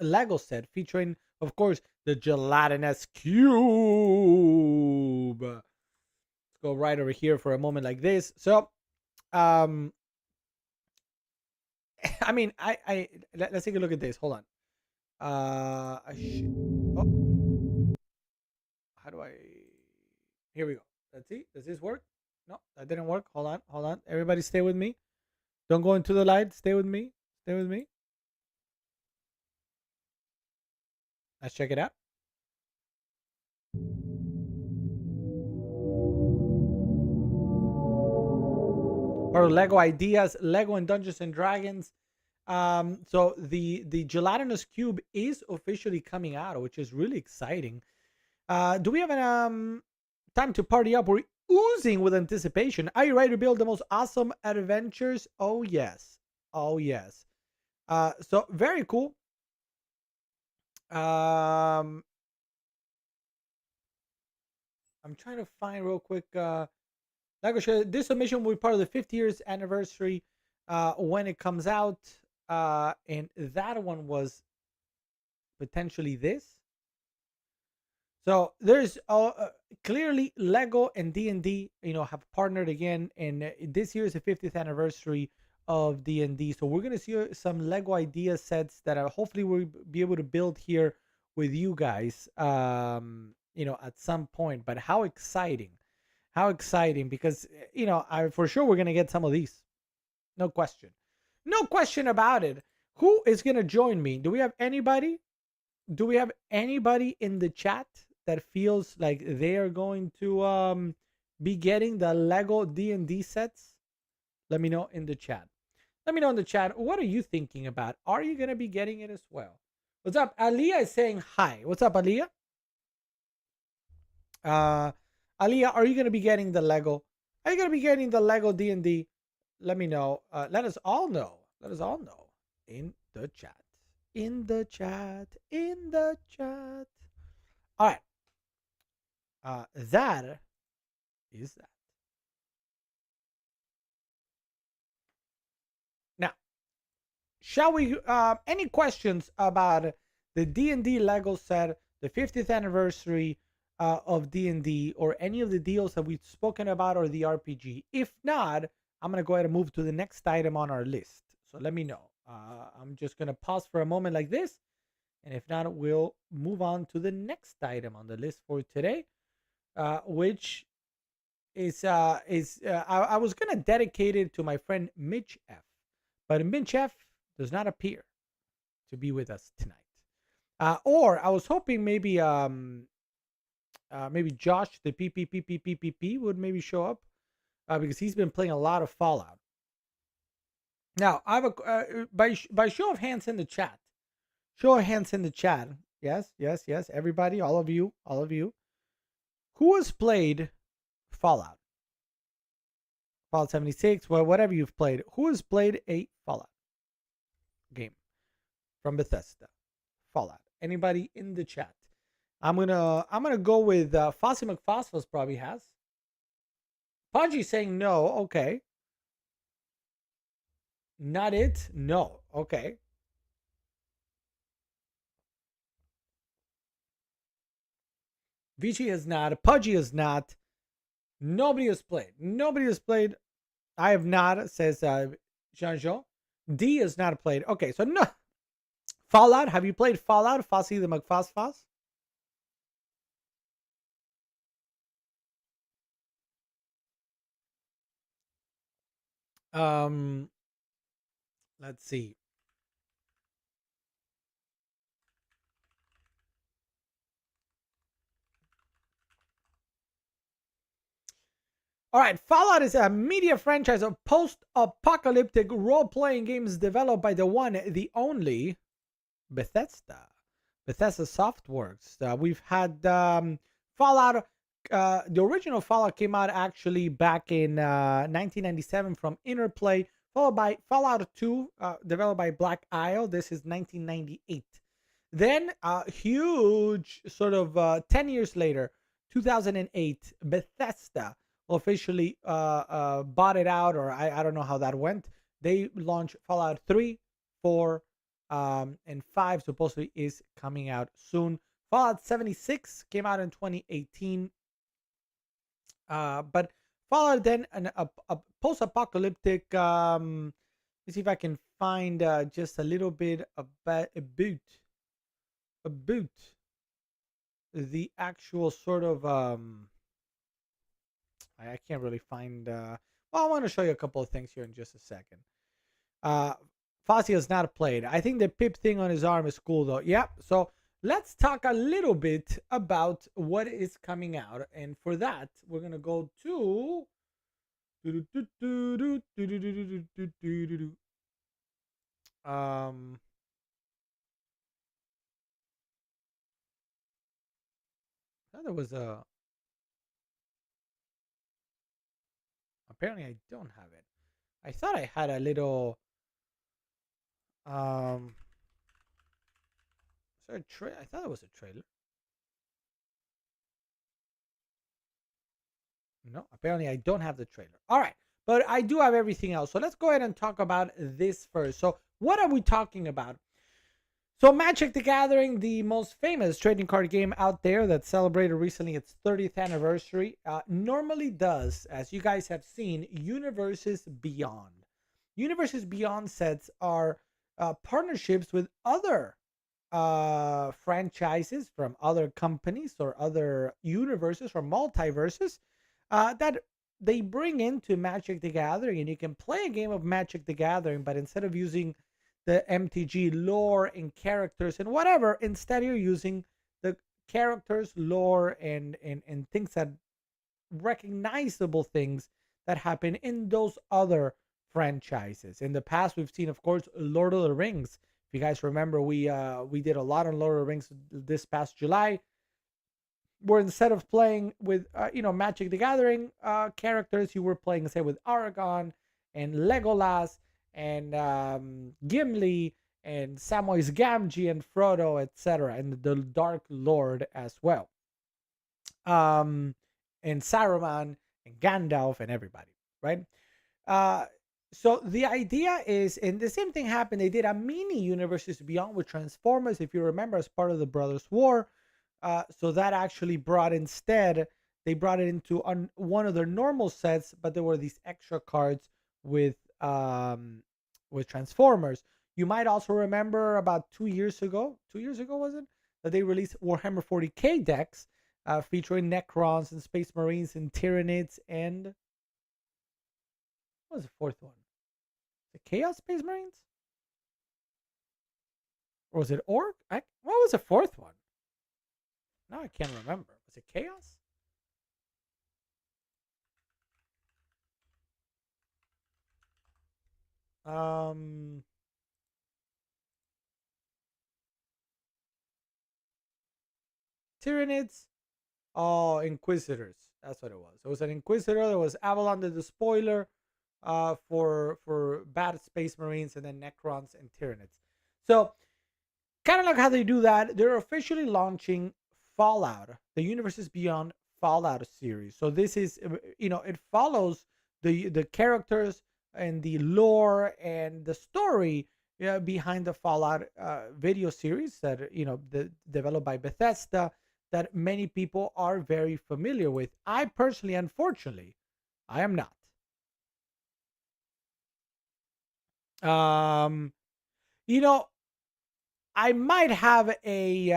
Speaker 1: Lego set featuring, of course, the gelatinous cube. Let's go right over here for a moment like this. So, I mean, let's take a look at this. Hold on. Oh, how do I? Here we go. Let's see. Does this work? No, that didn't work. Hold on. Everybody, stay with me. Don't go into the light. Stay with me. Stay with me. Let's check it out. Or Lego Ideas, Lego and Dungeons and Dragons. So the gelatinous cube is officially coming out, which is really exciting. Do we have an time to party up? We're oozing with anticipation. Are you ready to build the most awesome adventures? Oh yes. Oh yes. So very cool. I'm trying to find real quick. Like I said, this submission will be part of the 50 years anniversary when it comes out. And that one was potentially this. So there's clearly Lego and D&D, have partnered again, and this year is the 50th anniversary of D&D. So we're gonna see some Lego idea sets that hopefully we'll be able to build here with you guys. At some point. But how exciting! How exciting! Because I for sure we're gonna get some of these. No question. No question about it. Who is gonna join me? Do we have anybody? Do we have anybody in the chat that feels like they are going to be getting the Lego D&D sets? Let me know in the chat. Let me know in the chat. What are you thinking about? Are you going to be getting it as well? What's up? Aliyah is saying hi. What's up, Aliyah? Aliyah, are you going to be getting the Lego? Are you going to be getting the Lego D&D? Let me know. Let us all know. Let us all know in the chat. In the chat. In the chat. All right. That is that. Now, shall we? Any questions about the D&D Lego set, the 50th anniversary of D&D, or any of the deals that we've spoken about, or the RPG? If not, I'm gonna go ahead and move to the next item on our list. So let me know. I'm just gonna pause for a moment like this, and if not, we'll move on to the next item on the list for today, which I was gonna dedicate it to my friend Mitch F, but Mitch F does not appear to be with us tonight. Or I was hoping maybe Josh the PPPPPP would maybe show up because he's been playing a lot of Fallout. Now I have a by show of hands in the chat. Show of hands in the chat. Yes, yes, yes. Everybody, all of you. Who has played Fallout? Fallout 76, well, whatever you've played. Who has played a Fallout game from Bethesda? Fallout. Anybody in the chat? I'm gonna go with Fossy McFosfos probably has. Pudgy saying no. Okay. Not it. No. Okay. Vici has not. Pudgy has not. Nobody has played. Nobody has played. I have not, says Jean-Jean. D has not played. Okay, so no. Fallout. Have you played Fallout? Fossy the McFosfos? Let's see. All right, Fallout is a media franchise of post-apocalyptic role-playing games developed by the one, the only Bethesda. Bethesda Softworks. We've had Fallout. The original Fallout came out actually back in 1997 from Interplay, followed by Fallout 2, developed by Black Isle. This is 1998. Then, huge sort of 10 years later, 2008, Bethesda officially bought it out, or I don't know how that went. They launched Fallout 3, 4, and 5 supposedly is coming out soon. Fallout 76 came out in 2018. But Fallout then a post-apocalyptic. Let's see if I can find just a little bit about the actual sort of I can't really find well, I want to show you a couple of things here in just a second. Fossey has not played. I think the pip thing on his arm is cool though. Yeah, so let's talk a little bit about what is coming out, and for that we're gonna go to there was a apparently I don't have it. I thought I had a little is there a I thought it was a trailer. No, apparently I don't have the trailer. All right, but I do have everything else. So let's go ahead and talk about this first. So what are we talking about? So Magic the Gathering, the most famous trading card game out there that celebrated recently its 30th anniversary, normally does, as you guys have seen, Universes Beyond. Universes Beyond sets are partnerships with other franchises from other companies or other universes or multiverses that they bring into Magic the Gathering, and you can play a game of Magic the Gathering, but instead of using the MTG lore and characters and whatever, instead you're using the characters, lore, and things that recognizable things that happen in those other franchises. In the past, we've seen, of course, Lord of the Rings. If you guys remember, we did a lot on Lord of the Rings this past July, where instead of playing with Magic the Gathering characters, you were playing, say, with Aragon and Legolas and Gimli and Samwise Gamgee and Frodo, etc., and the Dark Lord as well. Um, and Saruman and Gandalf and everybody, right? Uh, so the idea is, and the same thing happened. They did a mini Universes Beyond with Transformers, if you remember, as part of the Brothers War. So that actually brought instead, they brought it into one of their normal sets, but there were these extra cards with Transformers. You might also remember about 2 years ago, 2 years ago was it, that they released Warhammer 40k decks featuring Necrons and Space Marines and Tyranids and what was the fourth one? The Chaos Space Marines? Or was it Orc? What was the fourth one? Now I can't remember. Was it Chaos? Um, Tyranids. Oh, Inquisitors. That's what it was. It was an Inquisitor. There was Avalon the Despoiler for bad Space Marines, and then Necrons and Tyranids. So kind of like how they do that, they're officially launching Fallout, the Universes Beyond Fallout series. So this is, it follows the characters and the lore and the story behind the Fallout video series that developed by Bethesda, that many people are very familiar with. I personally, unfortunately, I am not. Um, you know, I might have a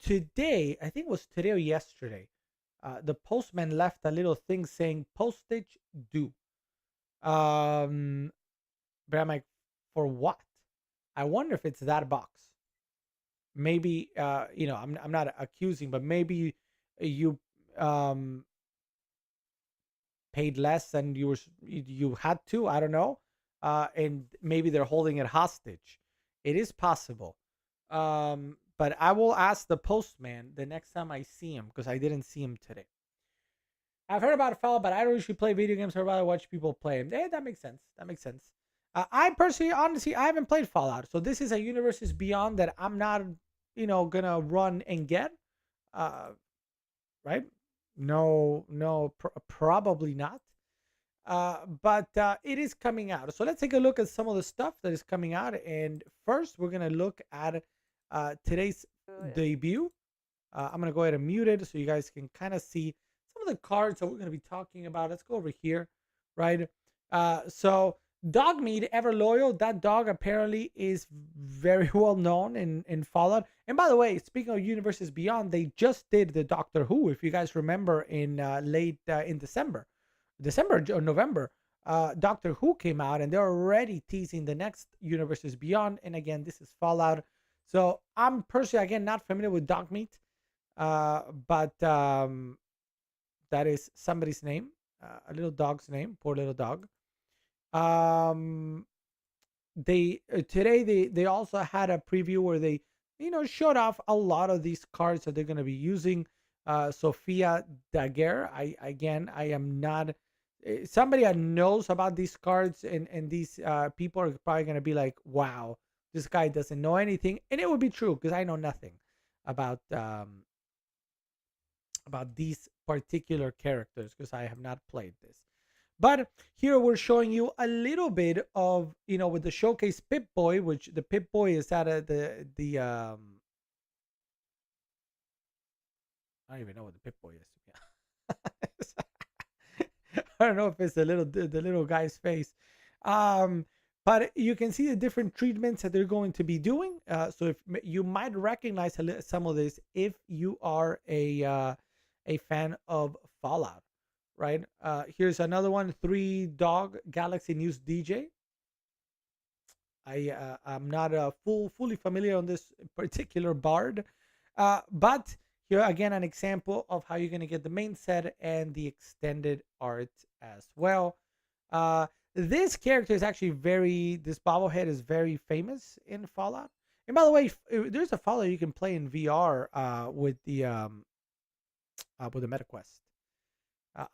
Speaker 1: today. I think it was today or yesterday. The postman left a little thing saying postage due. Um, but I'm like, for what? I wonder if it's that box. Maybe I'm not accusing, but maybe you um paid less than you had to. I don't know. And maybe they're holding it hostage. It is possible. But I will ask the postman the next time I see him, because I didn't see him today. I've heard about Fallout, but I don't usually play video games. I'd rather watch people play them. That makes sense. That makes sense. I personally, honestly, I haven't played Fallout, so this is a Universes Beyond that I'm not, gonna run and get. Uh, right? No, no, probably not. But it is coming out. So let's take a look at some of the stuff that is coming out. And first, we're gonna look at today's debut. I'm gonna go ahead and mute it so you guys can kind of see some of the cards that we're gonna be talking about. Let's go over here, right? So Dogmeat Ever Loyal, that dog apparently is very well known in Fallout. And by the way, speaking of Universes Beyond, they just did the Doctor Who, if you guys remember, in late in December or November. Doctor Who came out, and they're already teasing the next Universes Beyond. And again, this is Fallout. So I'm personally, again, not familiar with Dogmeat, but that is somebody's name, a little dog's name, poor little dog. Um, they today they also had a preview where they showed off a lot of these cards that they're going to be using. Sophia Daguerre. I am not somebody that knows about these cards, and these people are probably going to be like, wow, this guy doesn't know anything, and it would be true because I know nothing about these particular characters because I have not played this. But here we're showing you a little bit of, with the showcase Pip-Boy, which the Pip-Boy is at the I don't even know what the Pip-Boy is. I don't know if it's the little guy's face. Um, but you can see the different treatments that they're going to be doing. So if you might recognize some of this if you are a fan of Fallout, right? Here's another one: Three Dog Galaxy News DJ. I'm not fully familiar on this particular bard, but here again an example of how you're going to get the main set and the extended art as well. This character is actually this bobblehead is very famous in Fallout. And by the way, there's a Fallout you can play in VR with the MetaQuest.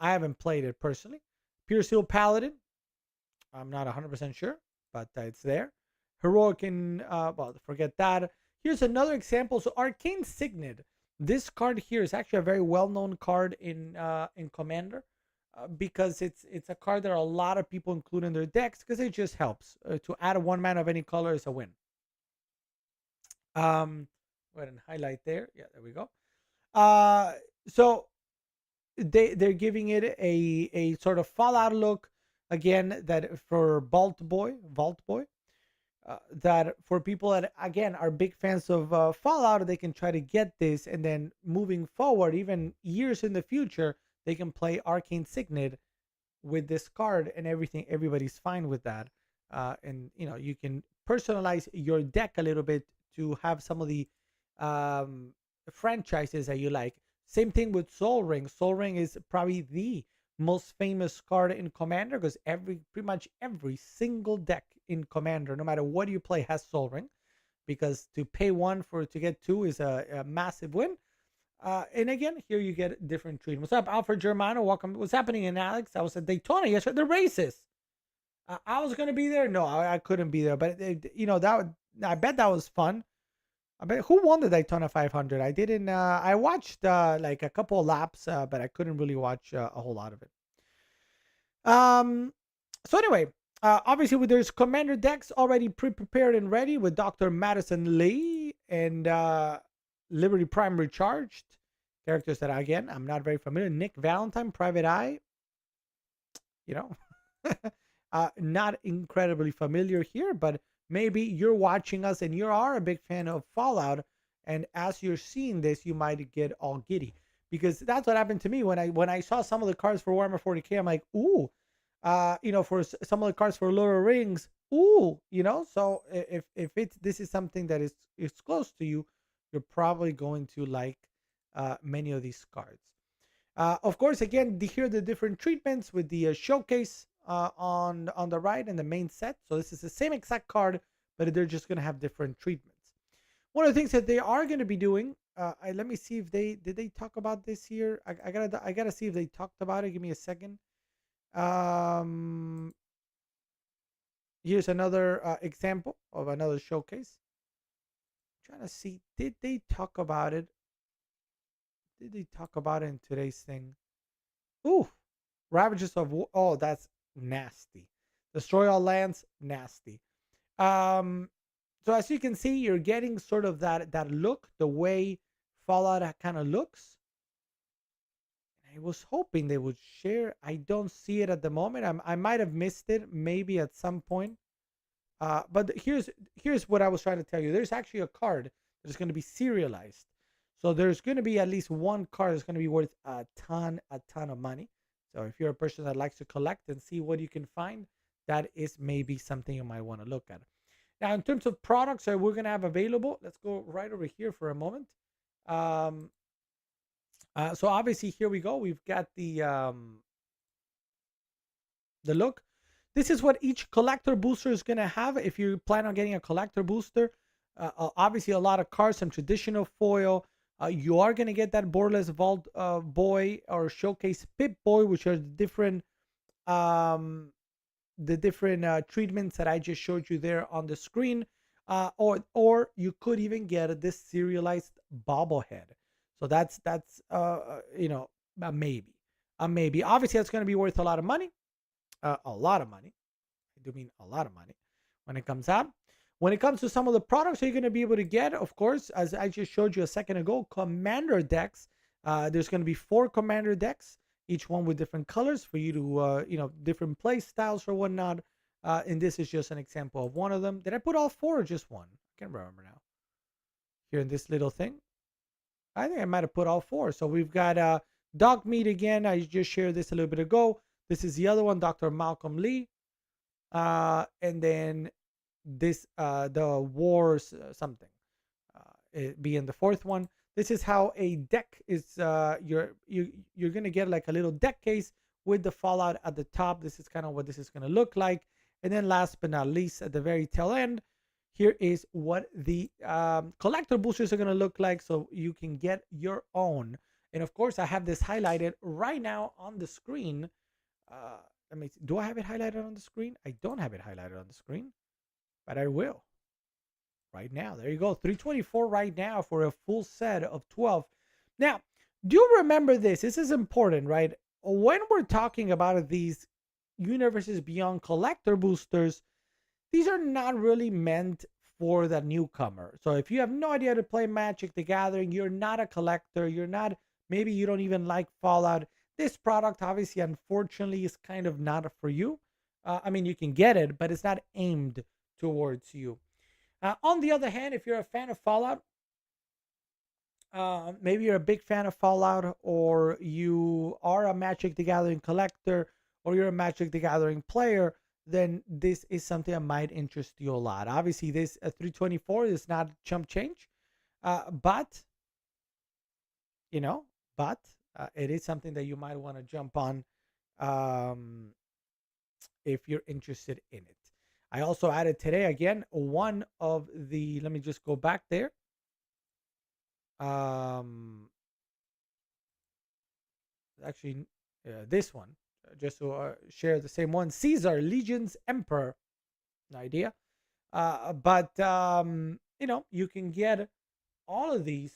Speaker 1: I haven't played it personally. Pure Steel Paladin. I'm not 100% sure, but it's there. Heroic and well, forget that. Here's another example. So Arcane Signet. This card here is actually a very well-known card in Commander because it's a card that a lot of people include in their decks because it just helps to add 1 mana of any color is a win. Go ahead and highlight there. Yeah, there we go. So they're giving it a sort of Fallout look again, that for Vault Boy, that for people that again are big fans of Fallout, they can try to get this, and then moving forward, even years in the future, they can play Arcane Signet with this card, and everybody's fine with that. And you can personalize your deck a little bit to have some of the franchises that you like. Same thing with Sol Ring. Sol Ring is probably the most famous card in Commander because pretty much every single deck in Commander, no matter what you play, has Sol Ring, because to pay 1 to get 2 is a massive win. And again, here you get different treatment. What's up, Alfred Germano? Welcome. What's happening in Alex? I was at Daytona yesterday. The races. I was gonna be there. No, I couldn't be there. But I bet that was fun. I bet who won the Daytona 500? I didn't. I watched like a couple of laps, but I couldn't really watch a whole lot of it. So anyway, obviously there's Commander decks already pre-prepared and ready with Dr. Madison Lee and Liberty Prime Recharged. Characters that again I'm not very familiar. Nick Valentine, Private Eye. Not incredibly familiar here, but maybe you're watching us and you are a big fan of Fallout, and as you're seeing this, you might get all giddy, because that's what happened to me when I saw some of the cards for Warhammer 40K. I'm like, ooh, for some of the cards for Lord of the Rings, ooh, So if this is something that is close to you, you're probably going to like many of these cards. Of course, again, here are the different treatments with the showcase on the right and the main set. So this is the same exact card, but they're just going to have different treatments. One of the things that they are going to be doing, let me see if did they talk about this here. I gotta see if they talked about it. Give me a second. Here's another example of another showcase. I'm trying to see, did they talk about it? Did they talk about it in today's thing? Ooh, Ravages of War. Oh, that's nasty. Destroy all lands, nasty. So as you can see, you're getting sort of that look, the way Fallout kind of looks. I was hoping they would share. I don't see it at the moment. I might have missed it, maybe at some point. But here's what I was trying to tell you. There's actually a card that's going to be serialized. So there's going to be at least one card that's going to be worth a ton of money. So if you're a person that likes to collect and see what you can find, that is maybe something you might want to look at. Now, in terms of products that we're going to have available, let's go right over here for a moment. So obviously here we go. We've got the look. This is what each collector booster is going to have. If you plan on getting a collector booster, obviously a lot of cards, some traditional foil. You are going to get that borderless Vault Boy or Showcase Pip Boy, which are the different treatments that I just showed you there on the screen. Or you could even get this serialized bobblehead. So that's a maybe. Obviously, that's going to be worth a lot of money. A lot of money. I do mean a lot of money when it comes out. When it comes to some of the products you're going to be able to get, of course, as I just showed you a second ago, Commander decks. There's going to be 4 Commander decks. each one with different colors for you to, different play styles or whatnot. And this is just an example of one of them. Did I put all four or just one? I can't remember now. Here in this little thing, I think I might have put all four. So we've got Dog Meat again. I just shared this a little bit ago. This is the other one, Dr. Malcolm Lee. And then this, the Wars something, it being the fourth one. This is how a deck is. You're gonna get like a little deck case with the Fallout at the top. This is kind of what this is gonna look like. And then last but not least, at the very tail end, here is what the collector boosters are gonna look like, so you can get your own. And of course, I have this highlighted right now on the screen. Let me see. Do I have it highlighted on the screen? I don't have it highlighted on the screen, but I will right now. There you go. 324 right now for a full set of 12. Now, do you remember this? This is important, right? When we're talking about these Universes Beyond collector boosters, these are not really meant for the newcomer. So if you have no idea how to play Magic the Gathering, you're not a collector, maybe you don't even like Fallout, this product obviously, unfortunately, is kind of not for you. I mean, you can get it, but it's not aimed towards you. On the other hand, if you're a fan of Fallout, maybe you're a big fan of Fallout, or you are a Magic the Gathering collector, or you're a Magic the Gathering player, then this is something that might interest you a lot. Obviously, this 324 is not chump change, but it is something that you might want to jump on if you're interested in it. I also added today again one of the. Let me just go back there. Actually, this one, just to share the same one. Caesar, Legion's Emperor. No idea. But you can get all of these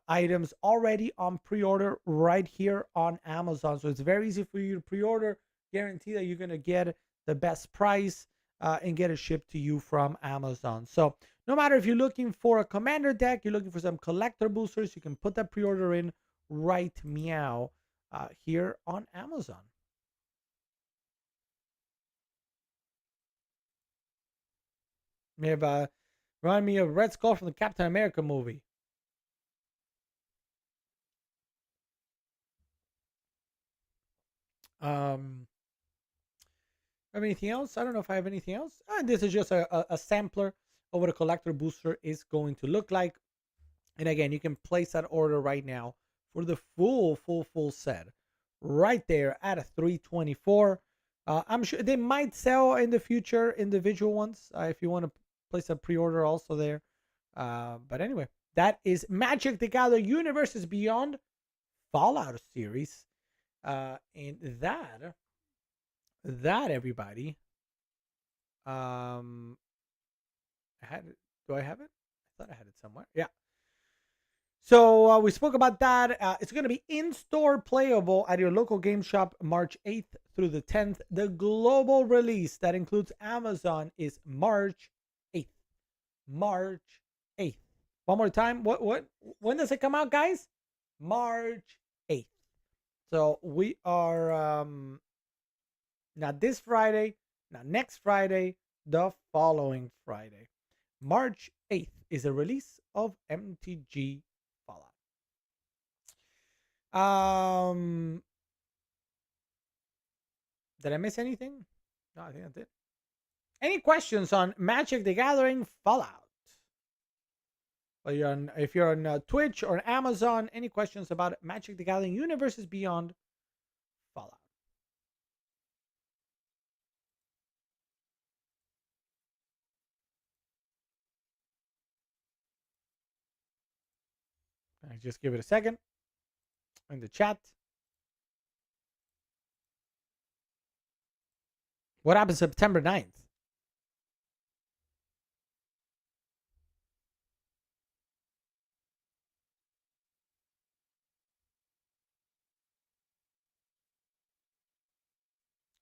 Speaker 1: items already on pre-order right here on Amazon. So it's very easy for you to pre-order. Guarantee that you're going to get the best price and get it shipped to you from Amazon. So no matter if you're looking for a commander deck, you're looking for some collector boosters, you can put that pre-order in right meow here on Amazon. May have remind me of Red Skull from the Captain America movie. Have anything else? I don't know if I have anything else. This is just a sampler of what a collector booster is going to look like. And again, you can place that order right now for the full set right there at a 324. I'm sure they might sell in the future individual ones if you want to place a pre-order also there. But anyway, that is Magic the Gathering Universes Beyond Fallout series. And that everybody, I had it. Do I have it? I thought I had it somewhere. Yeah. So we spoke about that. It's going to be in-store playable at your local game shop March 8th through the 10th. The global release that includes Amazon is March 8th. March 8th. One more time. When does it come out, guys? March 8th. So we are not this Friday, not next Friday, the following Friday. March 8th is the release of MTG Fallout. Did I miss anything? No, I think that's it. Any questions on Magic the Gathering Fallout? If you're on Twitch or Amazon, any questions about Magic the Gathering Universes Beyond Fallout? I just give it a second in the chat. What happened September 9th?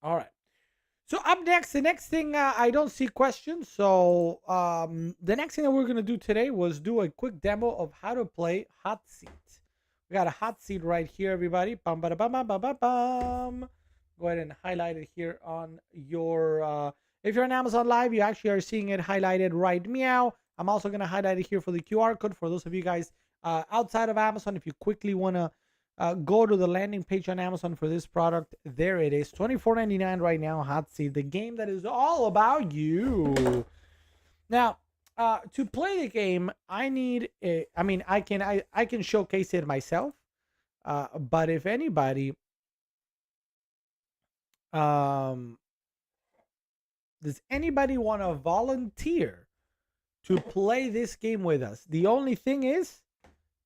Speaker 1: All right. So up next, the next thing, I don't see questions. So the next thing that we're going to do today was do a quick demo of how to play Hot Seat. We got a hot seat right here, everybody. Bum, ba, bum, bum, bum, bum, bum. Go ahead and highlight it here on your. If you're on Amazon Live, you actually are seeing it highlighted right meow. I'm also going to highlight it here for the QR code for those of you guys outside of Amazon. If you quickly want to go to the landing page on Amazon for this product, there it is. $24.99 right now. Hot seat, the game that is all about you. Now, to play the game, I need I can showcase it myself. But if anybody does anybody want to volunteer to play this game with us? The only thing is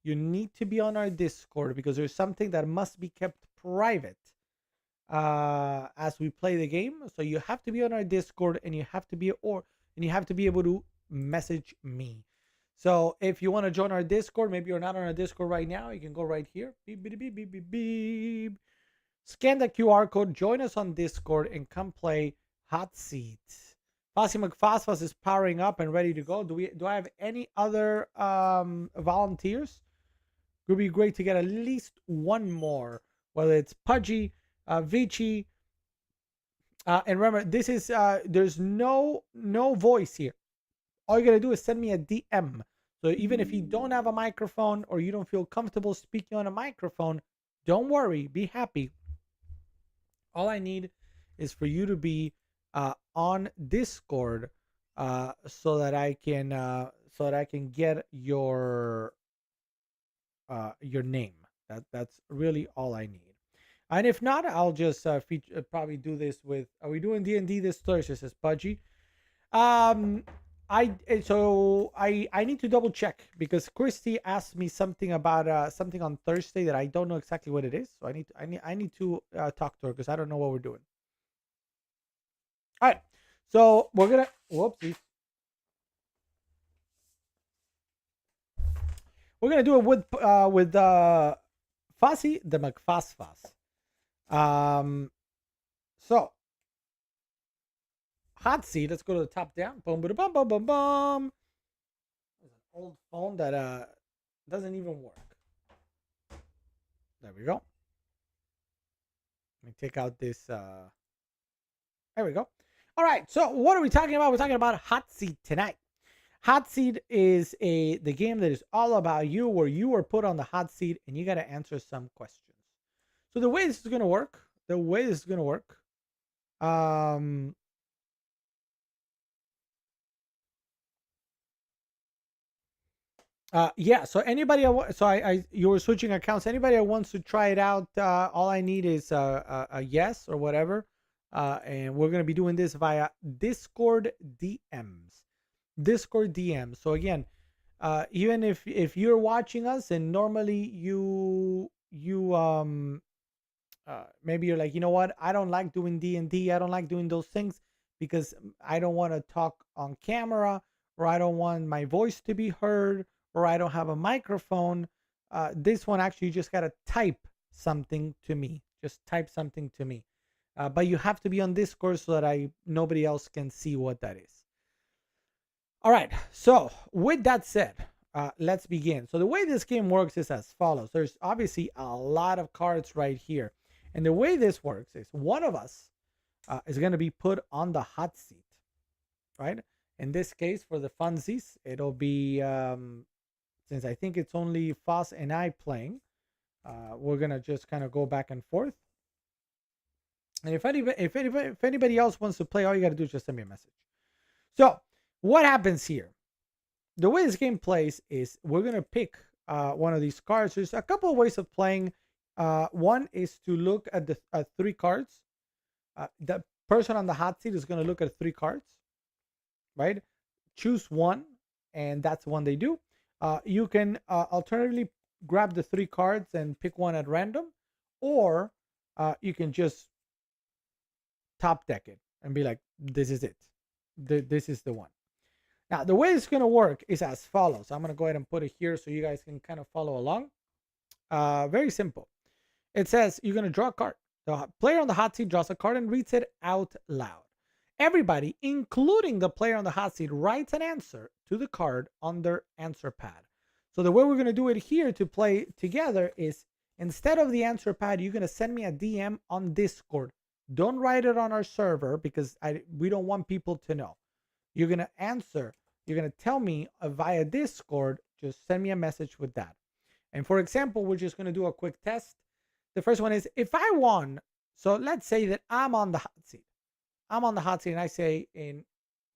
Speaker 1: you need to be on our Discord because there's something that must be kept private as we play the game. So you have to be on our Discord and you have to be able to message me. So if you want to join our Discord, maybe you're not on our Discord right now, you can go right here. Beep, beep, beep, beep, beep, beep. Scan the QR code, join us on Discord, and come play Hot Seat. Fossy McFosfos is powering up and ready to go. Do I have any other volunteers? It would be great to get at least one more, whether it's Pudgy, Vici, and remember, this is there's no voice here. All you gotta do is send me a DM. So even if you don't have a microphone or you don't feel comfortable speaking on a microphone, don't worry, be happy. All I need is for you to be on Discord so that I can get your name. That's really all I need. And if not, I'll just probably do this with. Are we doing D&D this Thursday? Says Pudgy. I need to double check because Christy asked me something about something on Thursday that I don't know exactly what it is. So I need to talk to her because I don't know what we're doing. All right, so we're gonna whoopsie. We're gonna do it with Fossy the McFosfos. So hot seat. Let's go to the top down. Boom, boom, boom, boom, boom, boom. There's an old phone that doesn't even work. There we go. Let me take out this. There we go. All right. So what are we talking about? We're talking about Hot Seat tonight. Hot Seat is the game that is all about you, where you are put on the hot seat and you got to answer some questions. So the way this is gonna work, yeah. So anybody, you were switching accounts. Anybody that wants to try it out, all I need is a yes or whatever, and we're gonna be doing this via Discord DMs. Discord DMs. So again, even if you're watching us and normally you maybe you're like, you know what, I don't like doing D&D, I don't like doing those things because I don't want to talk on camera, or I don't want my voice to be heard, or I don't have a microphone. This one actually you just gotta type something to me. Just type something to me. But you have to be on Discord so that nobody else can see what that is. All right. So with that said, let's begin. So the way this game works is as follows. There's obviously a lot of cards right here. And the way this works is one of us is going to be put on the hot seat, right? In this case, for the funsies, it'll be, since I think it's only Foss and I playing, we're going to just kind of go back and forth. And if anybody else wants to play, all you got to do is just send me a message. So what happens here? The way this game plays is we're going to pick one of these cards. There's a couple of ways of playing. One is to look at the 3 cards. The person on the hot seat is going to look at 3 cards, right? Choose one, and that's one they do. You can alternatively grab the 3 cards and pick one at random, or you can just top deck it and be like, this is it. This is the one. Now, the way it's going to work is as follows. I'm going to go ahead and put it here so you guys can kind of follow along. Very simple. It says you're going to draw a card. The player on the hot seat draws a card and reads it out loud. Everybody, including the player on the hot seat, writes an answer to the card on their answer pad. So the way we're going to do it here to play together is, instead of the answer pad, you're going to send me a DM on Discord. Don't write it on our server because we don't want people to know. You're going to answer. You're going to tell me via Discord. Just send me a message with that. And for example, we're just going to do a quick test. The first one is, if I won, so let's say that I'm on the hot seat. I'm on the hot seat and I say,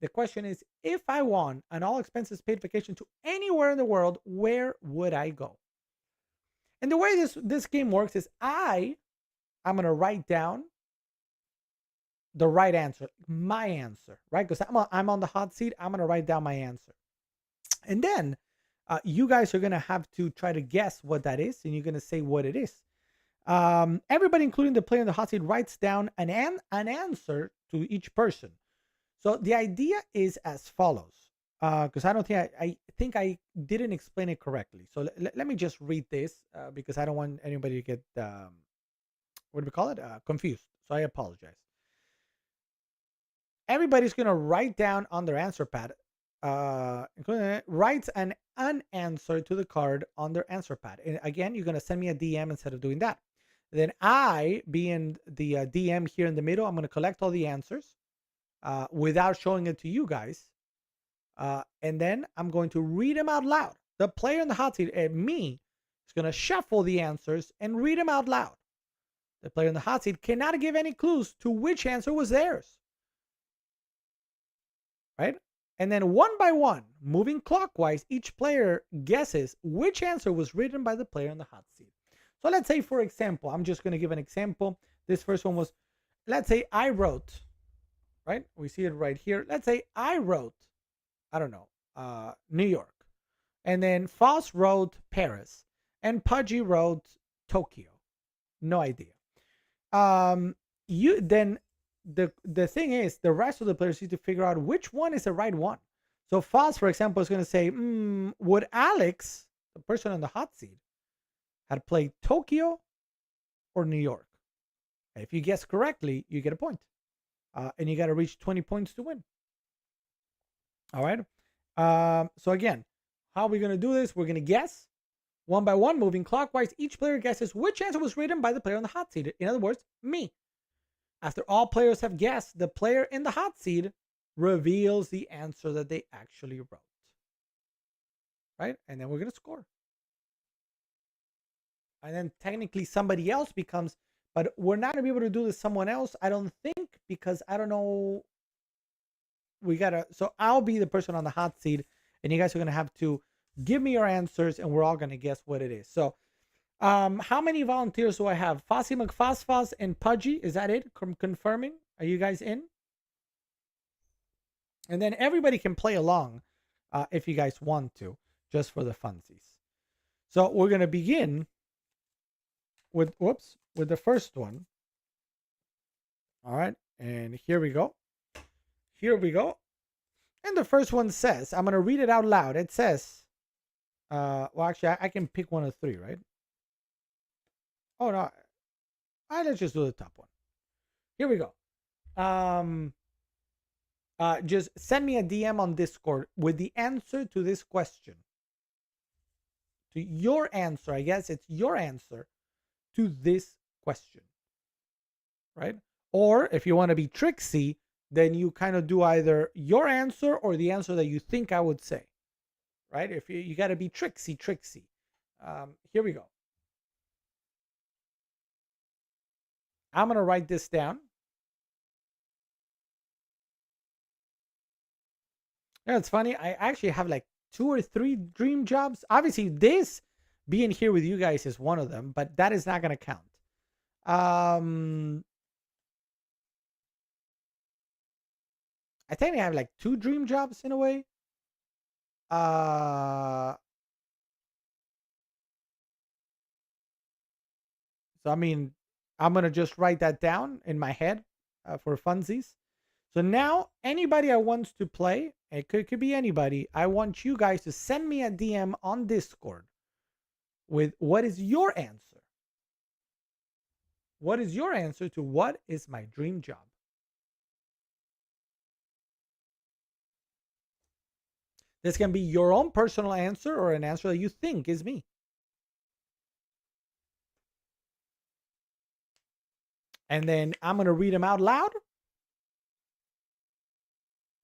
Speaker 1: the question is, if I won an all expenses paid vacation to anywhere in the world, where would I go? And the way this game works is I'm going to write down the right answer, my answer, right? Because I'm on the hot seat. I'm going to write down my answer. And then you guys are going to have to try to guess what that is. And you're going to say what it is. Everybody, including the player in the hot seat, writes down an answer to each person. So the idea is as follows, because I don't think I think I didn't explain it correctly. So let me just read this because I don't want anybody to get what do we call it? Confused. So I apologize. Everybody's gonna write down on their answer pad, writes an answer to the card on their answer pad. And again, you're gonna send me a DM instead of doing that. Then I, being the DM here in the middle, I'm gonna collect all the answers. Without showing it to you guys. And then I'm going to read them out loud. The player in the hot seat, me, is going to shuffle the answers and read them out loud. The player in the hot seat cannot give any clues to which answer was theirs. Right? And then one by one, moving clockwise, each player guesses which answer was written by the player in the hot seat. So let's say, for example, I'm just going to give an example. This first one was, let's say I wrote, right? We see it right here. Let's say I wrote, I don't know, New York. And then Foss wrote Paris. And Pudgy wrote Tokyo. No idea. Then the thing is, the rest of the players need to figure out which one is the right one. So Foss, for example, is going to say, would Alex, the person on the hot seat, had played Tokyo or New York? And if you guess correctly, you get a point. And you got to reach 20 points to win. All right. So again, how are we going to do this? We're going to guess one by one, moving clockwise. Each player guesses which answer was written by the player on the hot seat. In other words, me. After all players have guessed, the player in the hot seat reveals the answer that they actually wrote. Right? And then we're going to score. And then technically somebody else becomes, but we're not going to be able to do this someone else, I don't think, because I don't know. So I'll be the person on the hot seat, and you guys are going to have to give me your answers, and we're all going to guess what it is. So how many volunteers do I have? Fossy McFosfos and Pudgy, is that it? Confirming? Are you guys in? And then everybody can play along if you guys want to, just for the funsies. So we're going to begin with the first one. All right, and here we go. Here we go. And the first one says, I'm going to read it out loud. It says, well, actually, I can pick one of three, right? Oh, no. All right, let's just do the top one. Here we go. Just send me a DM on Discord with the answer to this question. To your answer, I guess it's your answer to this question, right? Or if you want to be tricksy, then you kind of do either your answer or the answer that you think I would say, right? If you got to be tricksy. Here we go. I'm going to write this down. Yeah, it's funny. I actually have like 2 or 3 dream jobs. Obviously, this being here with you guys is one of them, but that is not going to count. I think I have like 2 dream jobs in a way. So I mean, I'm gonna just write that down in my head for funsies. So now, anybody I want to play, it could be anybody. I want you guys to send me a DM on Discord with what is your answer. What is your answer to what is my dream job? This can be your own personal answer or an answer that you think is me. And then I'm going to read them out loud.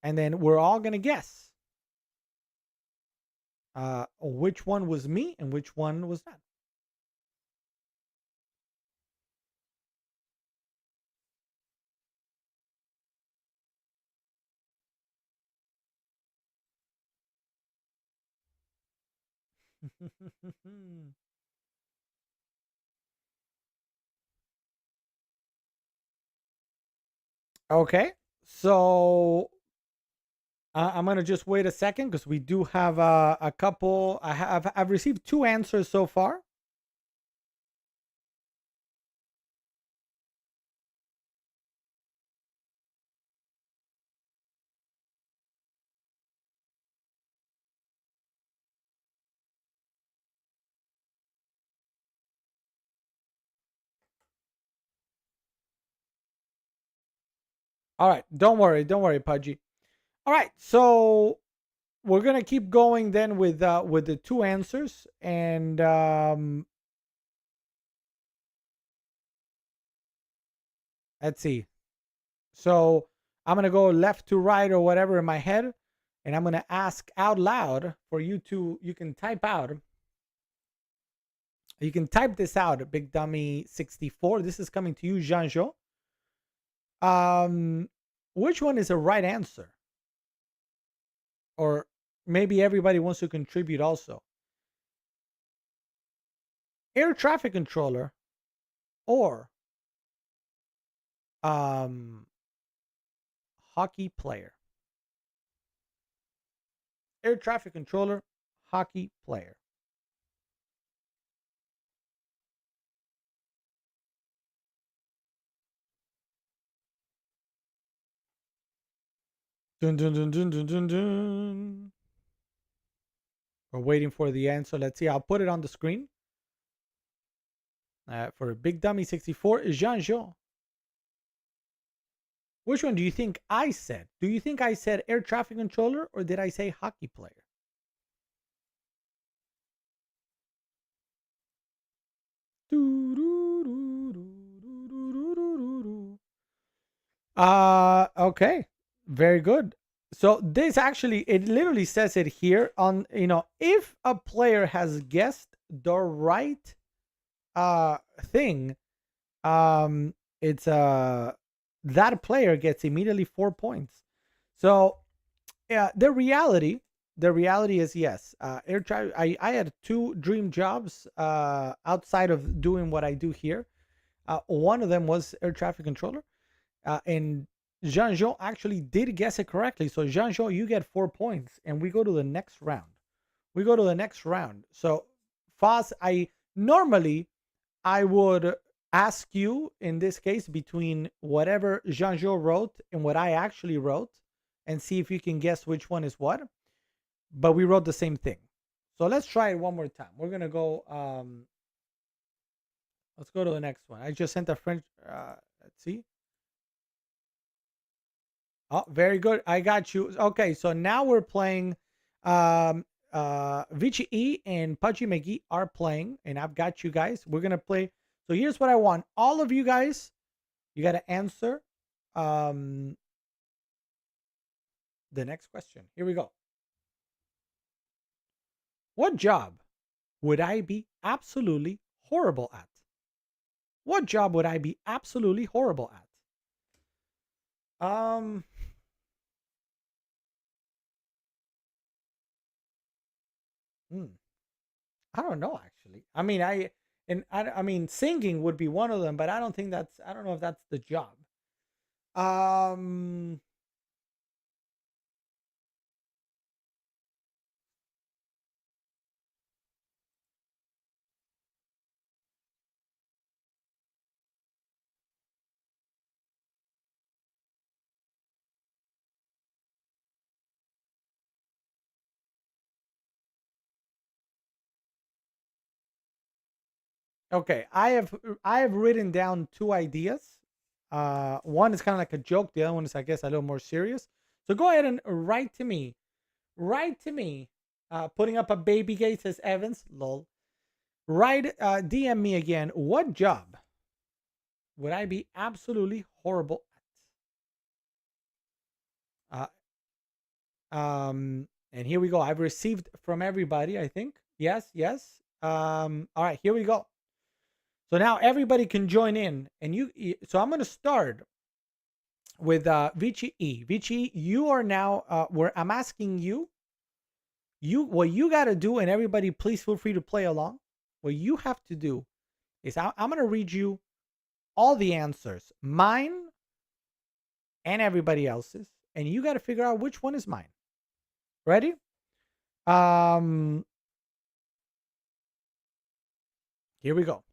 Speaker 1: And then we're all going to guess which one was me and which one was not. Okay, so I'm gonna just wait a second because we do have a couple. I've received 2 answers so far. All right, don't worry, Pudgy. All right, so we're gonna keep going then with the 2 answers, and let's see. So I'm gonna go left to right or whatever in my head, and I'm gonna ask out loud for you to. You can type out. You can type this out, Big Dummy 64. This is coming to you, Jean-Jo. Which one is a right answer? Or maybe everybody wants to contribute also. Air traffic controller or hockey player. Air traffic controller, hockey player. Dun, dun, dun, dun, dun, dun, dun. We're waiting for the answer. Let's see. I'll put it on the screen. For Big Dummy 64, Jean-Jo. Which one do you think I said? Do you think I said air traffic controller or did I say hockey player? Okay. Very good. So this actually, it literally says it here on, if a player has guessed the right thing, it's that player gets immediately 4 points. So yeah, the reality is yes. Air traffic. I had 2 dream jobs outside of doing what I do here. One of them was air traffic controller, and Jean-Jo actually did guess it correctly. So Jean-Jo, you get 4 points, and we go to the next round. So Foz, I would ask you in this case between whatever Jean-Jo wrote and what I actually wrote, and see if you can guess which one is what. But we wrote the same thing. So let's try it one more time. We're gonna go. Let's go to the next one. I just sent a French. Let's see. Oh, very good. I got you. Okay, so now we're playing. Vici E and Pudgy McGee are playing, and I've got you guys. We're gonna play. So here's what I want. All of you guys, you got to answer the next question. Here we go. What job would I be absolutely horrible at? What job would I be absolutely horrible at? Um, hmm, I don't know actually. I mean, singing would be one of them, but I don't think that's. I don't know if that's the job. Um, okay, I have written down 2 ideas. One is kind of like a joke. The other one is, I guess, a little more serious. So go ahead and write to me. write to me. Putting up a baby gate, says Evans. Lol. Write, DM me again. What job would I be absolutely horrible at? And here we go. I've received from everybody, I think. Yes, yes. All right, here we go. So now everybody can join in, and so I'm going to start with Vici E. Vici, you are now where I'm asking you. What you got to do, and everybody, please feel free to play along. What you have to do is I'm going to read you all the answers, mine and everybody else's, and you got to figure out which one is mine. Ready? Here we go.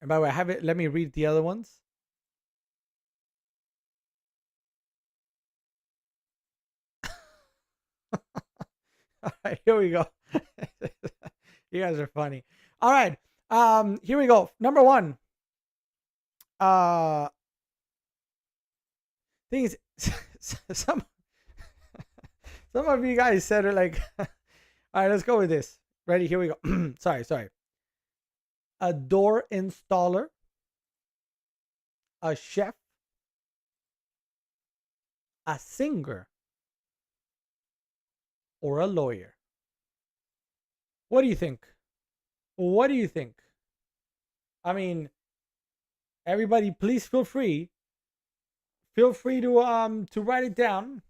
Speaker 1: And by the way, I have it. Let me read the other ones. All right, here we go. You guys are funny. All right. Here we go. Number one. Things some of you guys said it like all right, let's go with this. Ready? Here we go. sorry. A door installer, a chef, a singer, or a lawyer. What do you think? What do you think? I mean, everybody, please feel free. Feel free to write it down.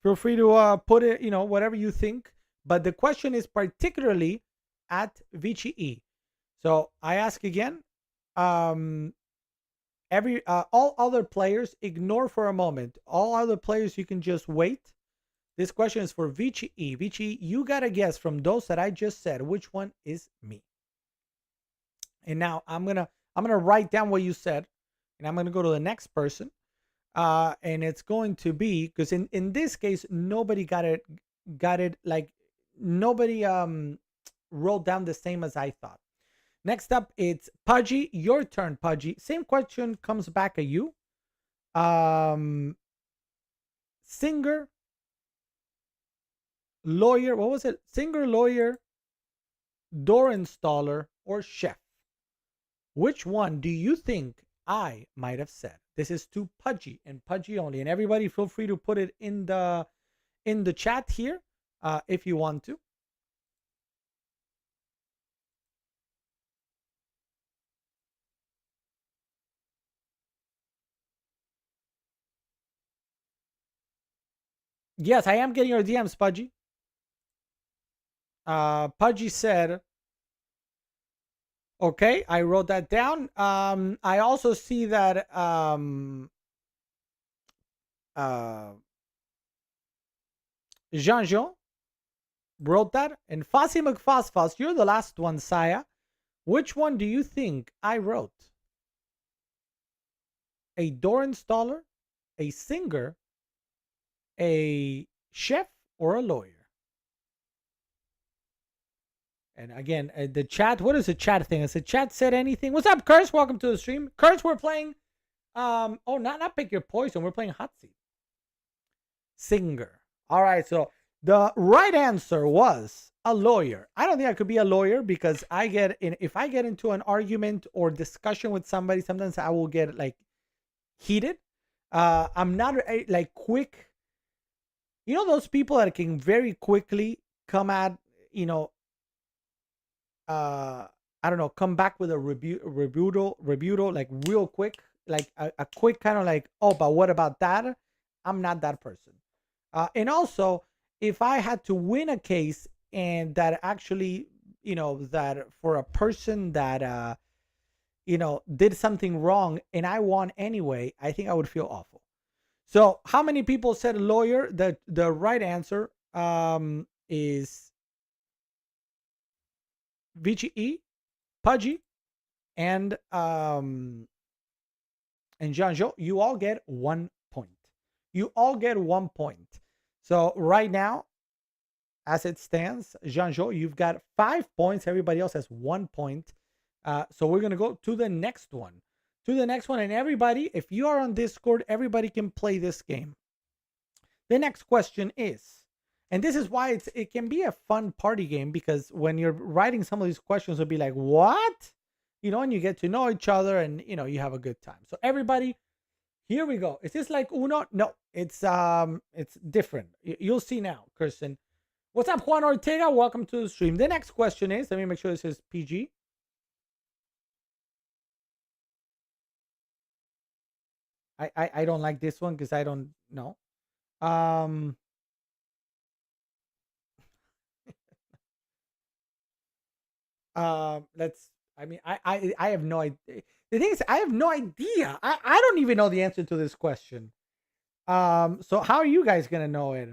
Speaker 1: Feel free to put it, whatever you think. But the question is particularly at Vici E. So I ask again. All other players, ignore for a moment. All other players, you can just wait. This question is for Vici E. Vici, you gotta guess from those that I just said which one is me. And now I'm gonna write down what you said, and I'm gonna go to the next person. And it's going to be, because in this case nobody got it like nobody wrote down the same as I thought. Next up, it's Pudgy. Your turn, Pudgy. Same question comes back at you. Singer, lawyer, what was it? Singer, lawyer, door installer, or chef. Which one do you think I might have said? This is to Pudgy and Pudgy only. And everybody, feel free to put it in the chat here if you want to. Yes, I am getting your DMs, Pudgy. Pudgy said, okay, I wrote that down. I also see that Jean-Jean wrote that. And Fassi McFasfas, you're the last one, Saya. Which one do you think I wrote? A door installer, a singer, a chef, or a lawyer? And again, the chat, what is the chat thing? Has the chat said anything? What's up, Curse? Welcome to the stream. Curse, we're playing, not Pick Your Poison. We're playing Hot Seat. Singer. All right, so the right answer was a lawyer. I don't think I could be a lawyer because if I get into an argument or discussion with somebody, sometimes I will get like heated. I'm not like quick. You know those people that can very quickly come at, I don't know, come back with a rebuttal, like real quick, like a quick kind of like, oh, but what about that? I'm not that person. And also, if I had to win a case and that actually, that for a person that, did something wrong and I won anyway, I think I would feel awful. So how many people said lawyer? The right answer is Vici E, Pudgy, and Jean-Jo. You all get 1 point. You all get 1 point. So right now, as it stands, Jean-Jo, you've got 5 points. Everybody else has 1 point. So we're gonna go to the next one. And everybody, if you are on Discord, everybody can play this game. The next question is, and this is why it can be a fun party game, because when you're writing some of these questions, it'll be like, what? And you get to know each other, and you have a good time. So everybody, here we go. Is this like Uno? No, it's different. You'll see now, Kirsten. What's up, Juan Ortega? Welcome to the stream. The next question is, let me make sure this is PG. I don't like this one because I don't know. Let's. I mean, I have no idea. The thing is, I have no idea. I don't even know the answer to this question. So how are you guys gonna know it?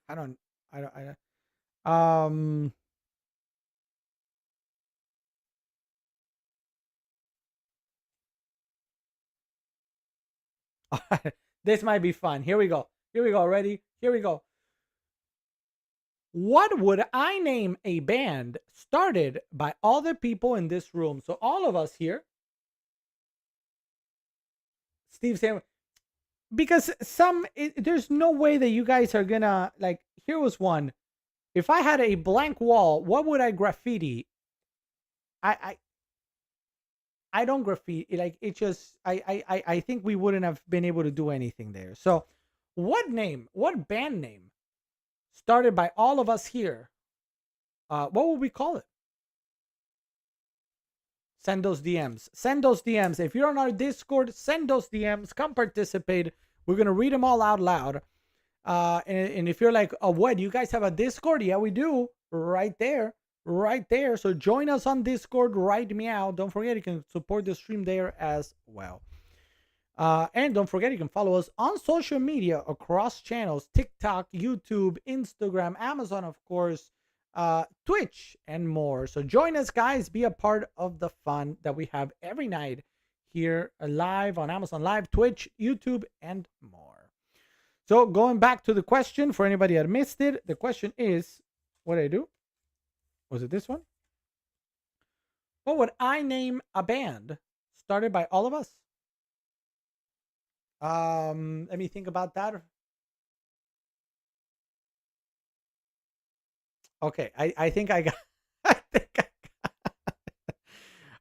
Speaker 1: I don't. I don't. I don't. This might be fun. Here we go. Here we go. Ready? Here we go. What would I name a band started by all the people in this room? So all of us here. Steve saying, because there's no way that you guys are gonna like. Here was one. If I had a blank wall, what would I graffiti? I don't graffiti. Like, it just I think we wouldn't have been able to do anything there. So what band name started by all of us here? What would we call it? Send those DMs. Send those DMs. If you're on our Discord, send those DMs. Come participate. We're gonna read them all out loud. And if you're like, oh, what? You guys have a Discord? Yeah, we do. Right there. Right there. So join us on Discord. Write me out. Don't forget, you can support the stream there as well. And don't forget, you can follow us on social media across channels: TikTok, YouTube, Instagram, Amazon, of course, Twitch, and more. So join us, guys. Be a part of the fun that we have every night here live on Amazon Live, Twitch, YouTube, and more. So going back to the question, for anybody that missed it, the question is, what did I do? Was it this one? What would I name a band started by all of us? Let me think about that. Okay, I think I got. I think I got.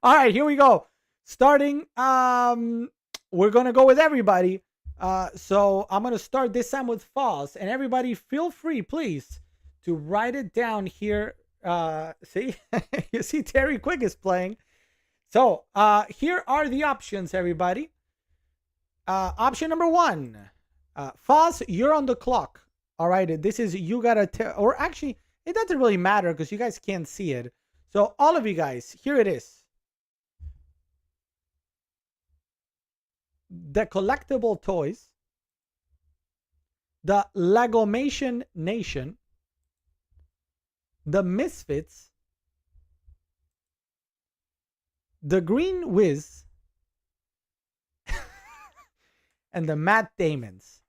Speaker 1: All right, here we go. Starting. We're gonna go with everybody. So I'm gonna start this time with Foz, and everybody, feel free, please, to write it down here. See, you see, Terry Quick is playing. So here are the options, everybody. Option number one, Foz, you're on the clock. All right, this is, you gotta tell, or actually, it doesn't really matter because you guys can't see it. So all of you guys, here it is. The Collectible Toys, the Legomation Nation, the Misfits, the Green Whiz, and the Matt Damons.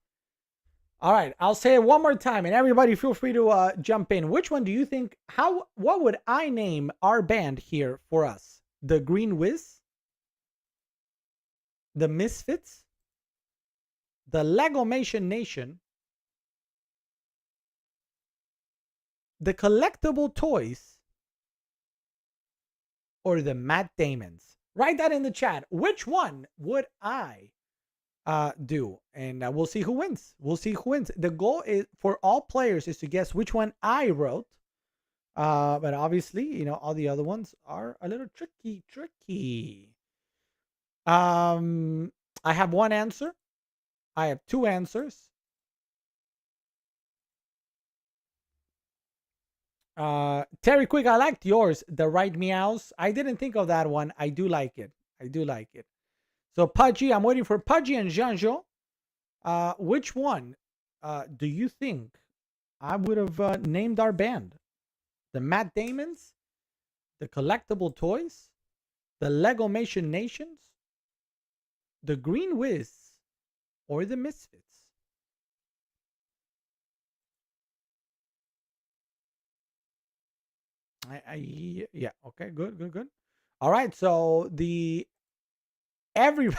Speaker 1: All right, I'll say it one more time, and everybody feel free to jump in. Which one do you think? What would I name our band here for us? The Green Whiz, the Misfits, the Legomation Nation, the Collectible Toys, or the Matt Damons? Write that in the chat. Which one would I do? And we'll see who wins. We'll see who wins. The goal is for all players is to guess which one I wrote. But obviously, all the other ones are a little tricky. I have one answer. I have two answers. Terry Quick, I liked yours, the right meows. I didn't think of that one. I do like it. So Pudgy, I'm waiting for Pudgy and Janjo. Which one do you think I would have named our band? The Matt Damons, the Collectible Toys, the Legomation Nations, the Green Whiz, or the Misfits? Yeah. Okay. Good. Good. Good. All right. So every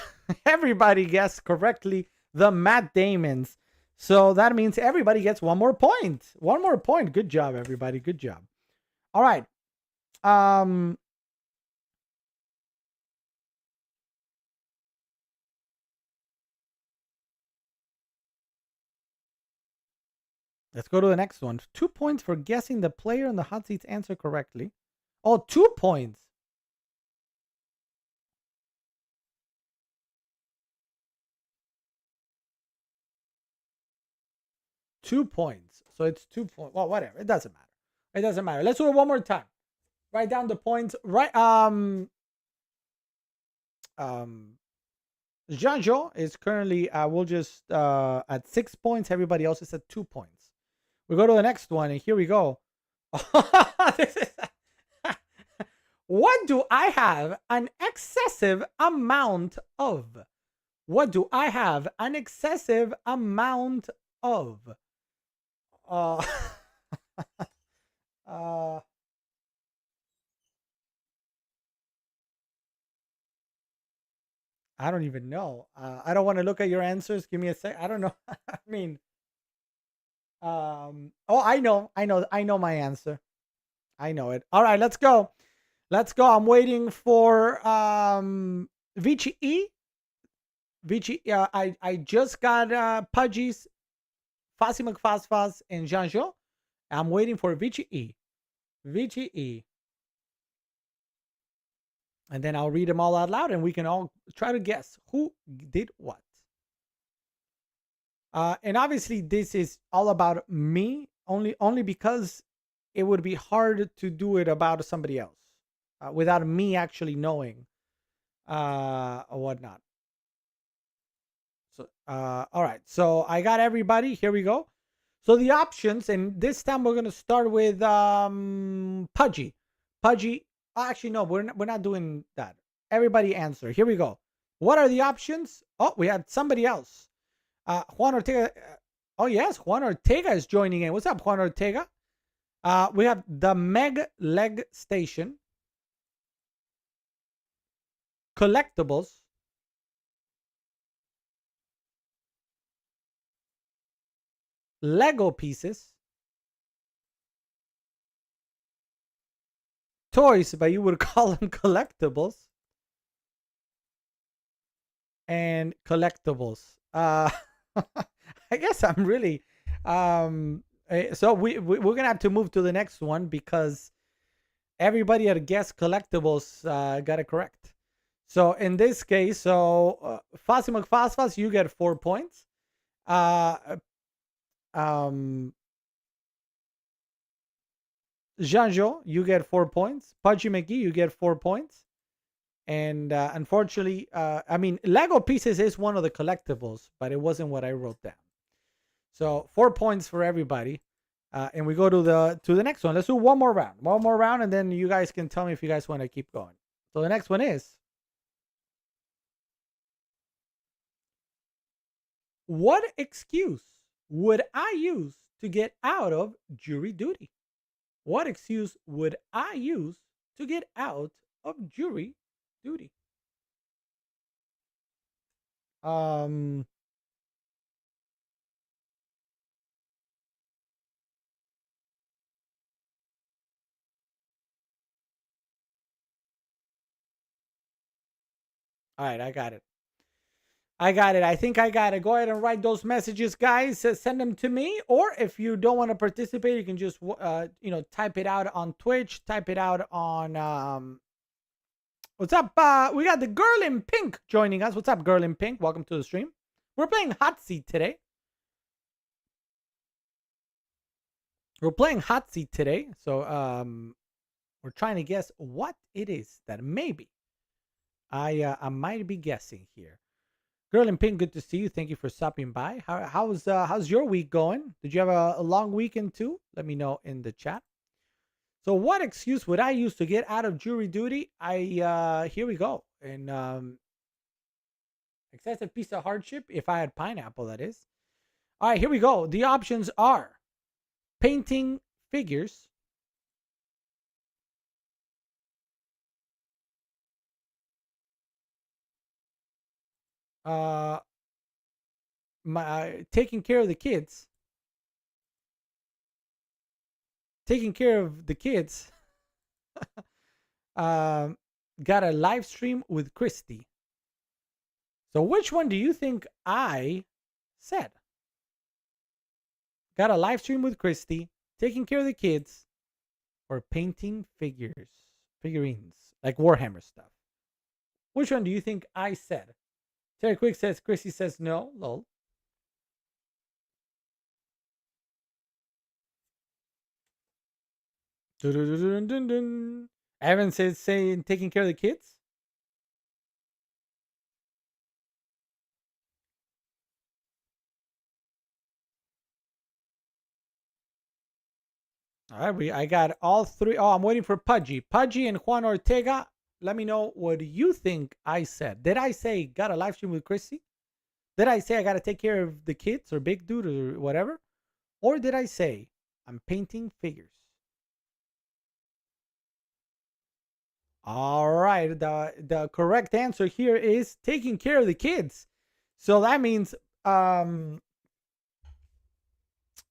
Speaker 1: everybody guessed correctly the Matt Damons. So that means everybody gets one more point. One more point. Good job, everybody. Good job. All right. Um. Let's go to the next one. 2 points for guessing the player in the hot seats answer correctly. Oh, 2 points. 2 points. So it's 2 points. Well, whatever. It doesn't matter. It doesn't matter. Let's do it one more time. Write down the points. Right. Um. Jean-Jo is currently. We'll just at 6 points. Everybody else is at 2 points. We go to the next one, and here we go. This is. What do I have an excessive amount of? What do I have an excessive amount of? Uh, uh, I don't even know. I don't want to look at your answers. Give me a sec. I don't know. I mean, oh, I know my answer. I know it. All right, let's go. Let's go. I'm waiting for Vici E. Vici. I just got Pudgy's, Fasi McFasfas, and Jean-Jo. I'm waiting for Vici E. Vici E. And then I'll read them all out loud and we can all try to guess who did what. And obviously this is all about me only because it would be hard to do it about somebody else without me actually knowing or whatnot. So all right, so I got everybody. Here we go. So the options, and this time we're gonna start with Pudgy. Pudgy. Actually, no, we're not doing that. Everybody answer. Here we go. What are the options? Oh, we had somebody else. Juan Ortega. Oh yes, Juan Ortega is joining in. What's up, Juan Ortega? We have the Meg Leg Station, collectibles, Lego pieces, toys, but you would call them collectibles, and collectibles. I guess I'm really so we're gonna have to move to the next one because everybody at guess collectibles got it correct. So in this case, so Fasi McFasfas, you get 4 points. Uh, um, Jean-Jo, you get 4 points. Pudgy McGee, you get 4 points. And unfortunately, I mean, Lego pieces is one of the collectibles, but it wasn't what I wrote down. So 4 points for everybody. And we go to the next one. Let's do one more round, and then you guys can tell me if you guys want to keep going. So the next one is, what excuse would I use to get out of jury duty? What excuse would I use to get out of jury duty? Um, all right, I got it. I got it. I think I got it. Go ahead and write those messages, guys. Send them to me. Or if you don't want to participate, you can just, type it out on Twitch. Type it out on. What's up? We got the girl in pink joining us. What's up, girl in pink? Welcome to the stream. We're playing Hot Seat today. We're playing Hot Seat today. So we're trying to guess what it is that maybe I might be guessing here. Girl in pink, good to see you. Thank you for stopping by. How's your week going? Did you have a long weekend too? Let me know in the chat. So, what excuse would I use to get out of jury duty? Here we go. And excessive piece of hardship. If I had pineapple, that is. All right, here we go. The options are painting figures, uh my taking care of the kids, taking care of the kids. um Got a live stream with Christy. So which one do you think I said? Got a live stream with Christy, taking care of the kids, or painting figurines, like Warhammer stuff. Which one do you think I said? Terry Quick says Christy says no. Lol. Dun-dun-dun-dun-dun-dun. Evan says saying taking care of the kids. All right, I got all three. Oh, I'm waiting for Pudgy. Pudgy and Juan Ortega. Let me know what you think I said. Did I say got a live stream with Chrissy? Did I say I got to take care of the kids or big dude or whatever? Or did I say I'm painting figures? All right, the correct answer here is taking care of the kids. So that means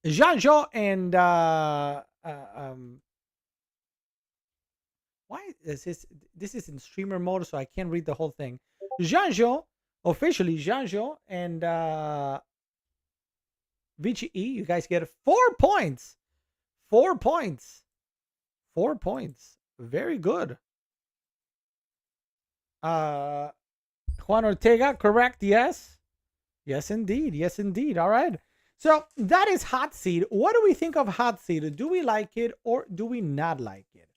Speaker 1: Jean-Jo and why is this is in streamer mode, so I can't read the whole thing. Jean-Jo, officially Jean-Jo and Vici E, you guys get 4 points. 4 points. 4 points. Very good. Juan Ortega, correct? Yes. Yes, indeed. Yes, indeed. All right. So that is Hot Seat. What do we think of Hot Seat? Do we like it or do we not like it?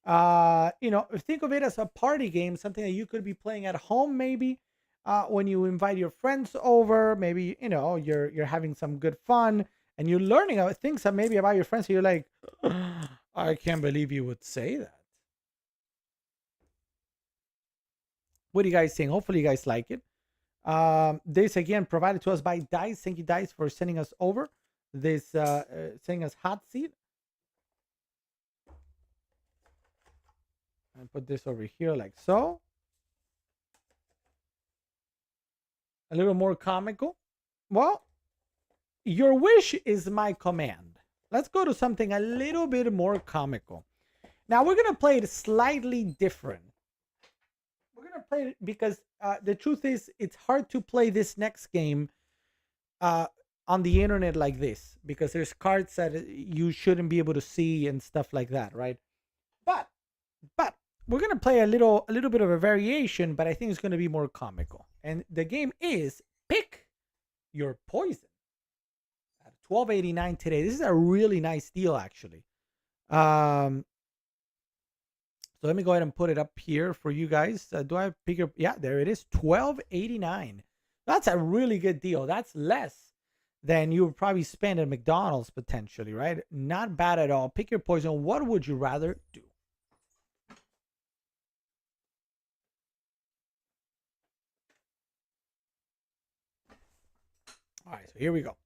Speaker 1: Think of it as a party game, something that you could be playing at home, maybe when you invite your friends over. Maybe you're having some good fun and you're learning things that maybe about your friends. So you're like, I can't believe you would say that. What are you guys saying? Hopefully, you guys like it. This again provided to us by Dice. Thank you, Dice, for sending us over this, sending us Hot Seat. And put this over here like so. A little more comical. Well, your wish is my command. Let's go to something a little bit more comical. Now we're going to play it slightly different. We're going to play it because the truth is it's hard to play this next game on the internet like this because there's cards that you shouldn't be able to see and stuff like that, right? But we're gonna play a little bit of a variation, but I think it's gonna be more comical. And the game is Pick Your Poison at $12.89 today. This is a really nice deal, actually. So let me go ahead and put it up here for you guys. Do I pick your? Yeah, there it is, $12.89. That's a really good deal. That's less than you would probably spend at McDonald's potentially, right? Not bad at all. Pick your poison. What would you rather do? All right, so here we go.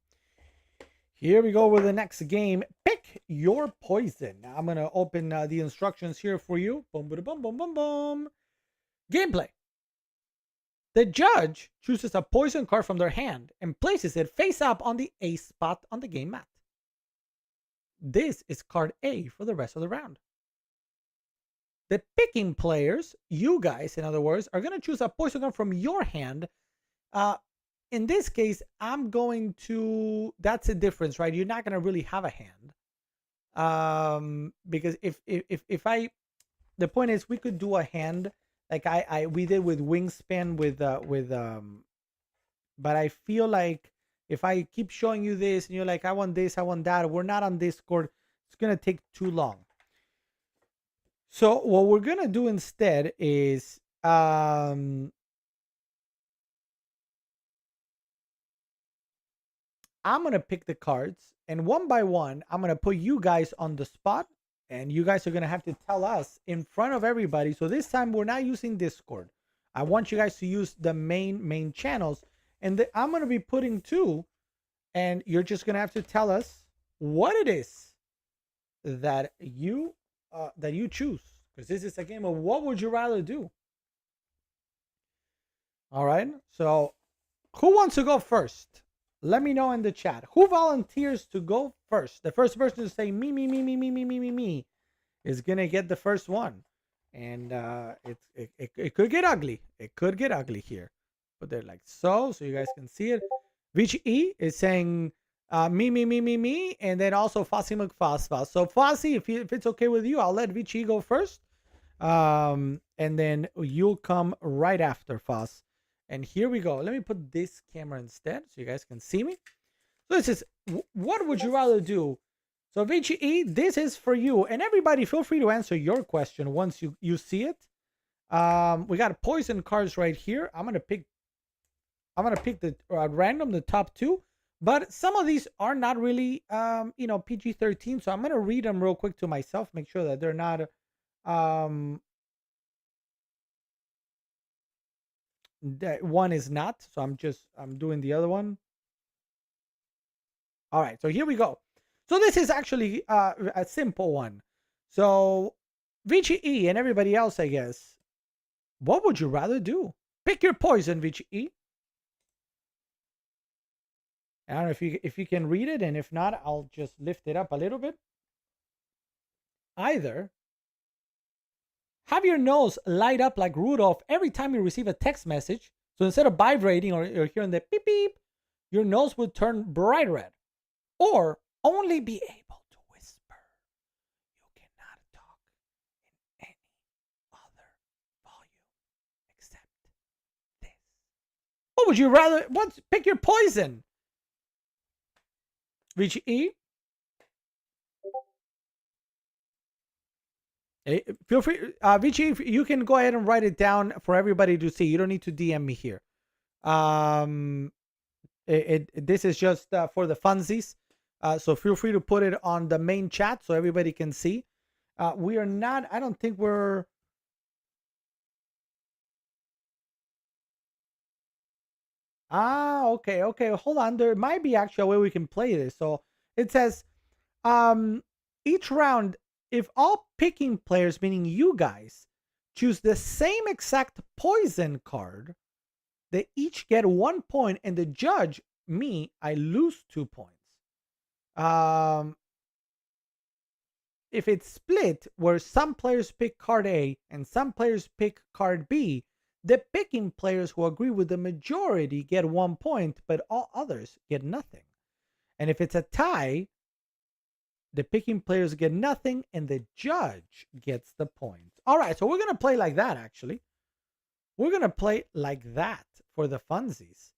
Speaker 1: Here we go with the next game. Pick your poison. Now I'm going to open the instructions here for you. Boom, boom, boom, boom, boom, boom. Gameplay. The judge chooses a poison card from their hand and places it face up on the A spot on the game mat. This is card A for the rest of the round. The picking players, you guys, in other words, are going to choose a poison card from your hand. In this case, I'm going to, that's a difference, right? You're not going to really have a hand. Because if I, the point is we could do a hand like we did with Wingspan but I feel like if I keep showing you this and you're like, I want this, I want that, we're not on Discord, it's going to take too long. So what we're going to do instead is, I'm going to pick the cards and one by one, I'm going to put you guys on the spot and you guys are going to have to tell us in front of everybody. So this time we're not using Discord. I want you guys to use the main channels and I'm going to be putting two and you're just going to have to tell us what it is that you choose, because this is a game of what would you rather do. All right. So who wants to go first? Let me know in the chat. Who volunteers to go first? The first person to say me is gonna get the first one. And it could get ugly. It could get ugly here. But they're like so you guys can see it. Vici E is saying me, and then also Fossy McFoss. So Fossy, if it's okay with you, I'll let Vici E go first. And then you'll come right after Foss. And here we go. Let me put this camera instead so you guys can see me. So this is, what would you rather do? So Vici E, this is for you. And everybody, feel free to answer your question once you see it. We got poison cards right here. I'm gonna pick the random, the top two. But some of these are not really PG-13. So I'm gonna read them real quick to myself, make sure that they're not that one is not. So I'm doing the other one. All right, so here we go. So this is actually a simple one. So Vici E and everybody else, I guess, what would you rather do? Pick your poison, Vici E. I don't know if you can read it, and if not, I'll just lift it up a little bit. Either have your nose light up like Rudolph every time you receive a text message. So instead of vibrating or hearing the beep beep, your nose would turn bright red. Or only be able to whisper. You cannot talk in any other volume except this. What would you rather? Pick your poison. Vici E. Feel free, Vici, you can go ahead and write it down for everybody to see. You don't need to DM me here. This is just for the funsies. So feel free to put it on the main chat so everybody can see. We are not, I don't think we're. Okay. Hold on. There might be actually a way we can play this. So it says, each round, if all picking players, meaning you guys, choose the same exact poison card, they each get 1 point, and the judge, me, I lose 2 points. If it's split, where some players pick card A and some players pick card B, the picking players who agree with the majority get 1 point, but all others get nothing. And if it's a tie, the picking players get nothing and the judge gets the points. All right, so we're going to play like that, actually. We're going to play like that for the funsies.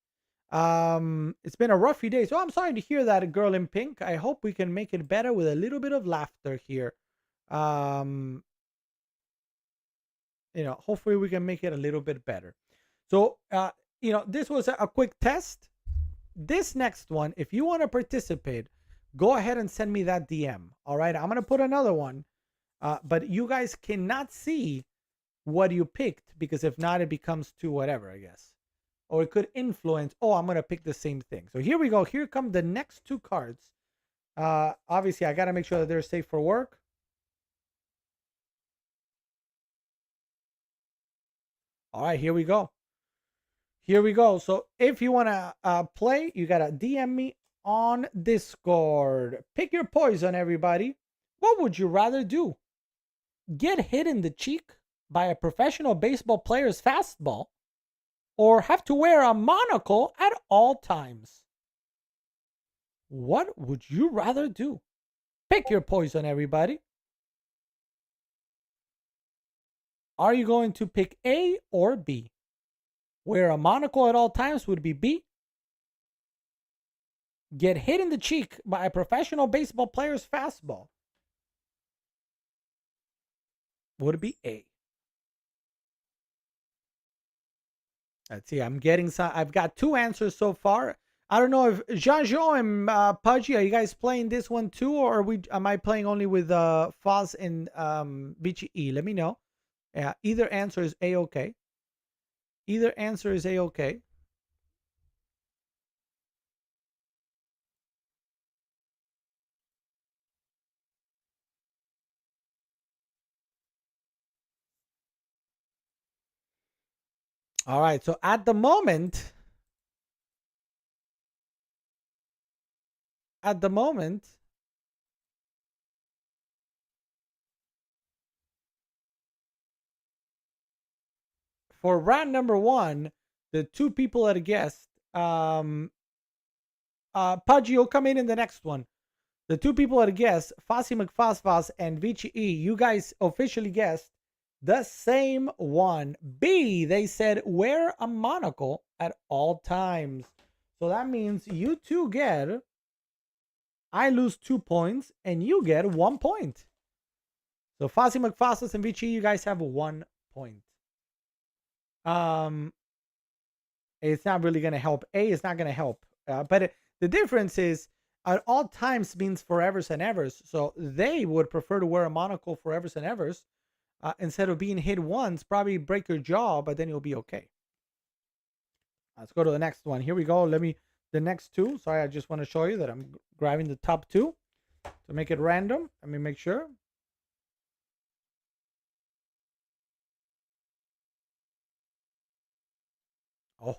Speaker 1: It's been a rough few days. So I'm sorry to hear that, girl in pink. I hope we can make it better with a little bit of laughter here. Hopefully we can make it a little bit better. So, this was a quick test. This next one, if you want to participate, go ahead and send me that DM. All right, I'm gonna put another one, but you guys cannot see what you picked, because if not, it becomes too whatever, I guess. Or it could influence, oh, I'm going to pick the same thing. So here we go. Here come the next two cards. Obviously, I got to make sure that they're safe for work. All right, here we go. Here we go. So if you want to play, you got to DM me on Discord. Pick your poison, everybody. What would you rather do? Get hit in the cheek by a professional baseball player's fastball, or have to wear a monocle at all times? What would you rather do? Pick your poison, everybody. Are you going to pick A or B? Wear a monocle at all times would be B. Get hit in the cheek by a professional baseball player's fastball would be A. Let's see. I've got two answers so far. I don't know if Jean-Jo and Pudgy, are you guys playing this one too, or am I playing only with Foz and Vici E? Let me know. Yeah, either answer is A-okay. Either answer is A-okay. All right. So at the moment, at the moment, for round number one, the two people that guessed, Pudgy will come in the next one. The two people that guessed, Fasi McFasfas and Vici E, you guys officially guessed the same one. B, they said wear a monocle at all times. So that means you two get, I lose 2 points and you get 1 point. So Fasi McFasfas and Vici, you guys have 1 point. It's not really going to help. A is not going to help. The difference is at all times means forevers and evers. So they would prefer to wear a monocle forevers and evers instead of being hit once, probably break your jaw, but then you'll be okay. Let's go to the next one. Here we go. The next two. Sorry, I just want to show you that I'm grabbing the top two to make it random. Let me make sure.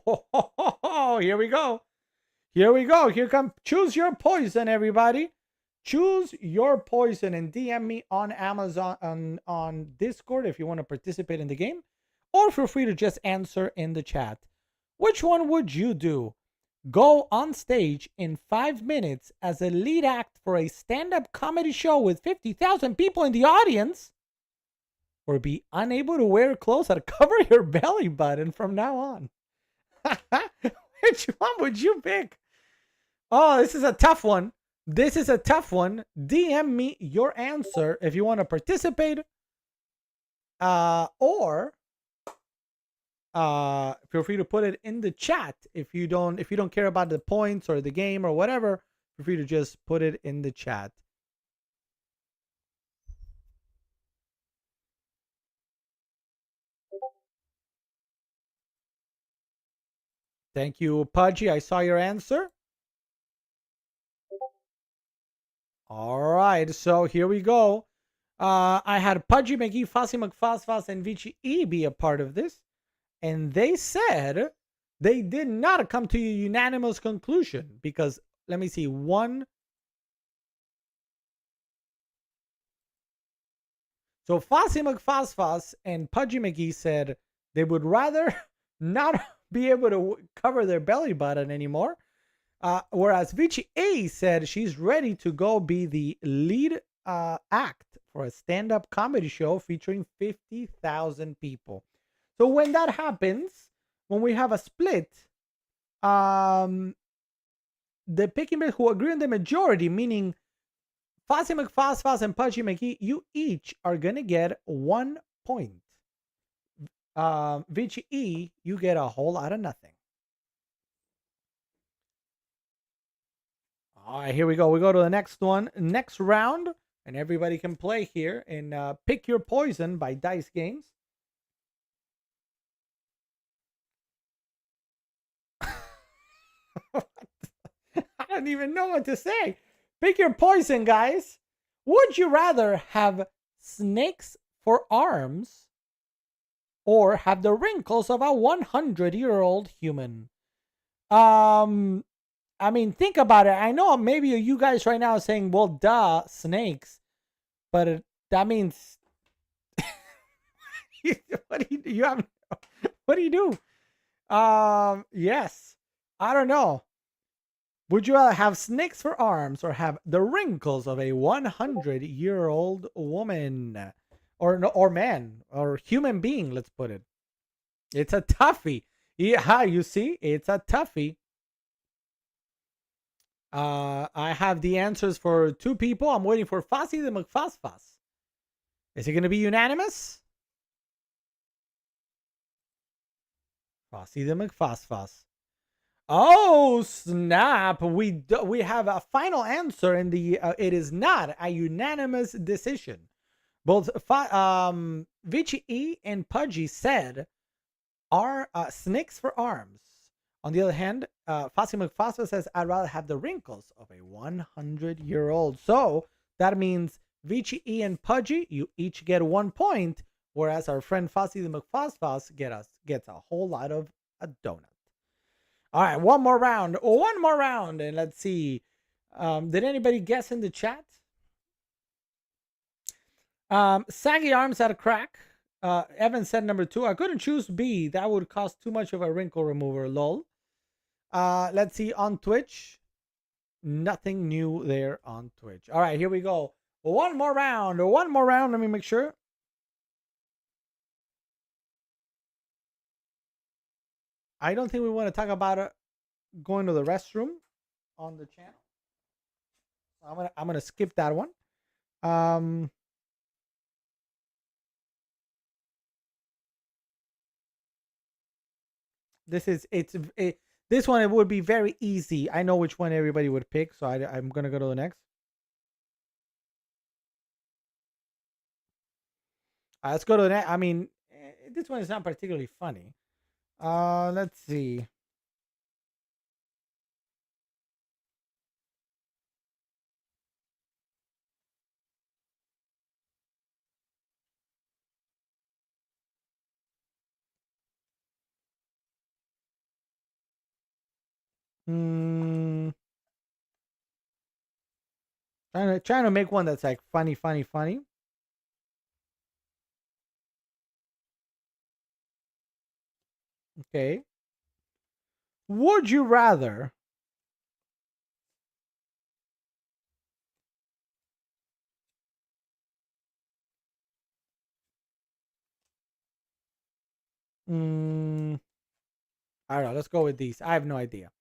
Speaker 1: Oh, here we go. Here we go. Here come. Choose your poison, everybody. Choose your poison and DM me on Amazon on Discord if you want to participate in the game, or feel free to just answer in the chat. Which one would you do? Go on stage in 5 minutes as a lead act for a stand-up comedy show with 50,000 people in the audience, or be unable to wear clothes that cover your belly button from now on? Which one would you pick? Oh, this is a tough one. This is a tough one. DM me your answer if you want to participate. Or feel free to put it in the chat if you don't care about the points or the game or whatever. Feel free to just put it in the chat. Thank you, Pudgy. I saw your answer. All right, so here we go. I had Pudgy McGee, Fasi McFasfas, and Vici E be a part of this, and they said they did not come to a unanimous conclusion because, let me see, one. So Fasi McFasfas and Pudgy McGee said they would rather not be able to cover their belly button anymore. Whereas Vici A said she's ready to go be the lead act for a stand-up comedy show featuring 50,000 people. So when that happens, when we have a split, the picking who agree on the majority, meaning Fasi McFasfas and Pudgy McGee, you each are gonna get 1 point. Vici E, you get a whole lot of nothing. All right, here we go. We go to the next one, next round, and everybody can play here in Pick Your Poison by Dice Games. I don't even know what to say. Pick your poison, guys. Would you rather have snakes for arms or have the wrinkles of a 100-year-old human? I mean, think about it. I know maybe you guys right now are saying, well, duh, snakes. But that means... what do you have? What do you do? Yes. I don't know. Would you rather have snakes for arms or have the wrinkles of a 100-year-old woman? Or man. Or human being, let's put it. It's a toughie. Yeah, you see? It's a toughie. I have the answers for 2 people. I'm waiting for Fasi the McFasfas. Is it going to be unanimous? Fasi the McFasfas. Oh, snap. We have a final answer, and it is not a unanimous decision. Both Vici E and Pudgy said are snakes for arms. On the other hand, Fasi McFasfas says, I'd rather have the wrinkles of a 100-year-old. So that means Vici E and Pudgy, you each get 1 point, whereas our friend Fozzie the McFossfoss gets a whole lot of a donut. All right, one more round, and let's see. Did anybody guess in the chat? Saggy arms had a crack. Evan said number 2. I couldn't choose B. That would cost too much of a wrinkle remover. Lol. Let's see on Twitch. Nothing new there on Twitch. All right, here we go. One more round. Let me make sure. I don't think we want to talk about going to the restroom on the channel. I'm gonna skip that one. This one, it would be very easy. I know which one everybody would pick, so I'm gonna go to the next. Let's go to the next. I mean, this one is not particularly funny. Let's see. Trying to make one that's like funny. Okay. Would you rather I don't know. Let's go with these. I have no idea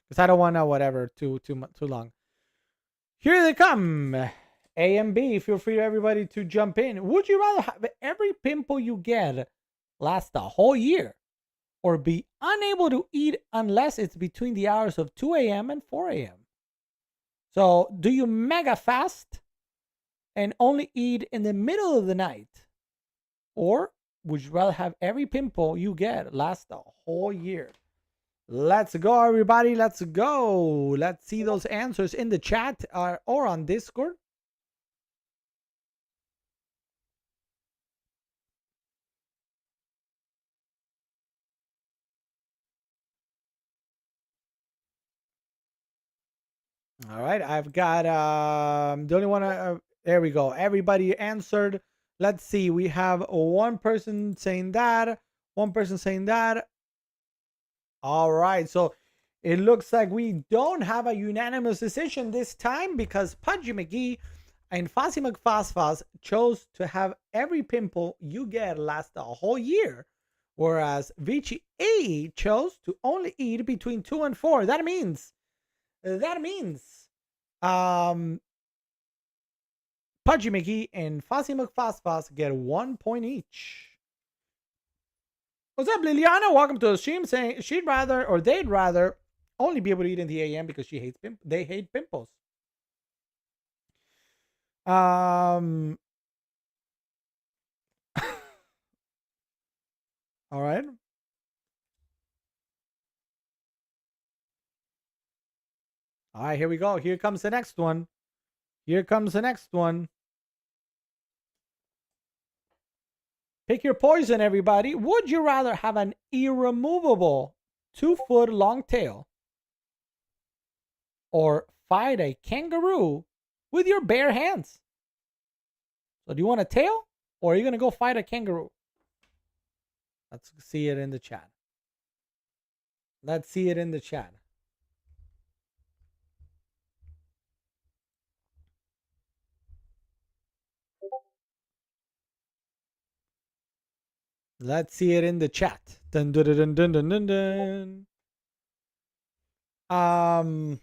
Speaker 1: because I don't want to whatever too long. Here they come. A and B. Feel free to everybody to jump in. Would you rather have every pimple you get last a whole year, or be unable to eat unless it's between the hours of 2 a.m. and 4 a.m.? So, do you mega fast and only eat in the middle of the night, or would you rather have every pimple you get last a whole year? Let's go, everybody. Let's go. Let's see those answers in the chat or on Discord. All right, I've got the only one. There we go. Everybody answered. Let's see. We have one person saying that, one person saying that. All right, so it looks like we don't have a unanimous decision this time because Pudgy McGee and Fozzie McFossfoss chose to have every pimple you get last a whole year, whereas Vici A chose to only eat between 2 and 4. That means Pudgy McGee and Fozzie McFossfoss get 1 point each. What's up, Liliana? Welcome to the stream. Saying they'd rather only be able to eat in the AM because they hate pimples. All right. All right, here we go. Here comes the next one. Pick your poison, everybody. Would you rather have an irremovable 2-foot long tail or fight a kangaroo with your bare hands? So do you want a tail, or are you going to go fight a kangaroo? Let's see it in the chat. Let's see it in the chat. Let's see it in the chat. Dun, dun, dun, dun, dun, dun, dun.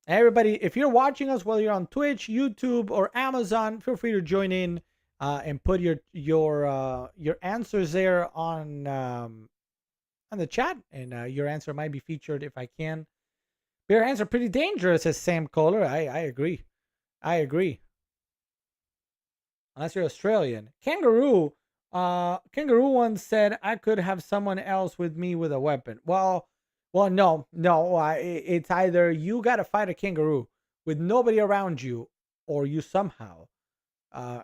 Speaker 1: Everybody, if you're watching us, whether you're on Twitch, YouTube, or Amazon, feel free to join in and put your answers there on the chat, and your answer might be featured if I can. Bare hands are pretty dangerous, says Sam Kohler. I agree. Unless you're Australian. Kangaroo once said I could have someone else with me with a weapon. Well, no. It's either you got to fight a kangaroo with nobody around you, or you somehow,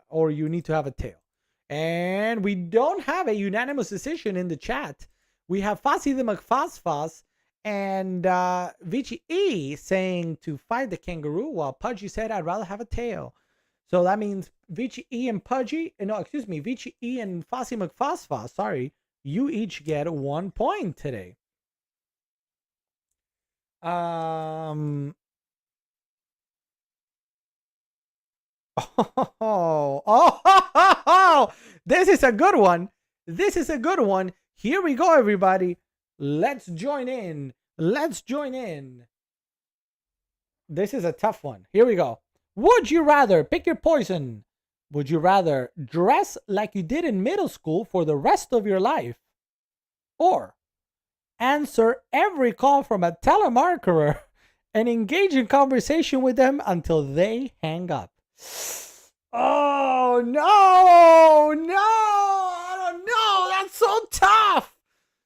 Speaker 1: or you need to have a tail. And we don't have a unanimous decision in the chat. We have Fasi the McFosfos and Vici E saying to fight the kangaroo, while Pudgy said, I'd rather have a tail. So that means Vici E and Pudgy, no, excuse me, Vici E and Fasi McFosfos, sorry, you each get 1 point today. Oh, this is a good one. This is a good one. Here we go, everybody. Let's join in. Let's join in. This is a tough one. Here we go. Would you rather, pick your poison, would you rather dress like you did in middle school for the rest of your life, or answer every call from a telemarketer and engage in conversation with them until they hang up? Oh, no, no, I don't know. That's so tough.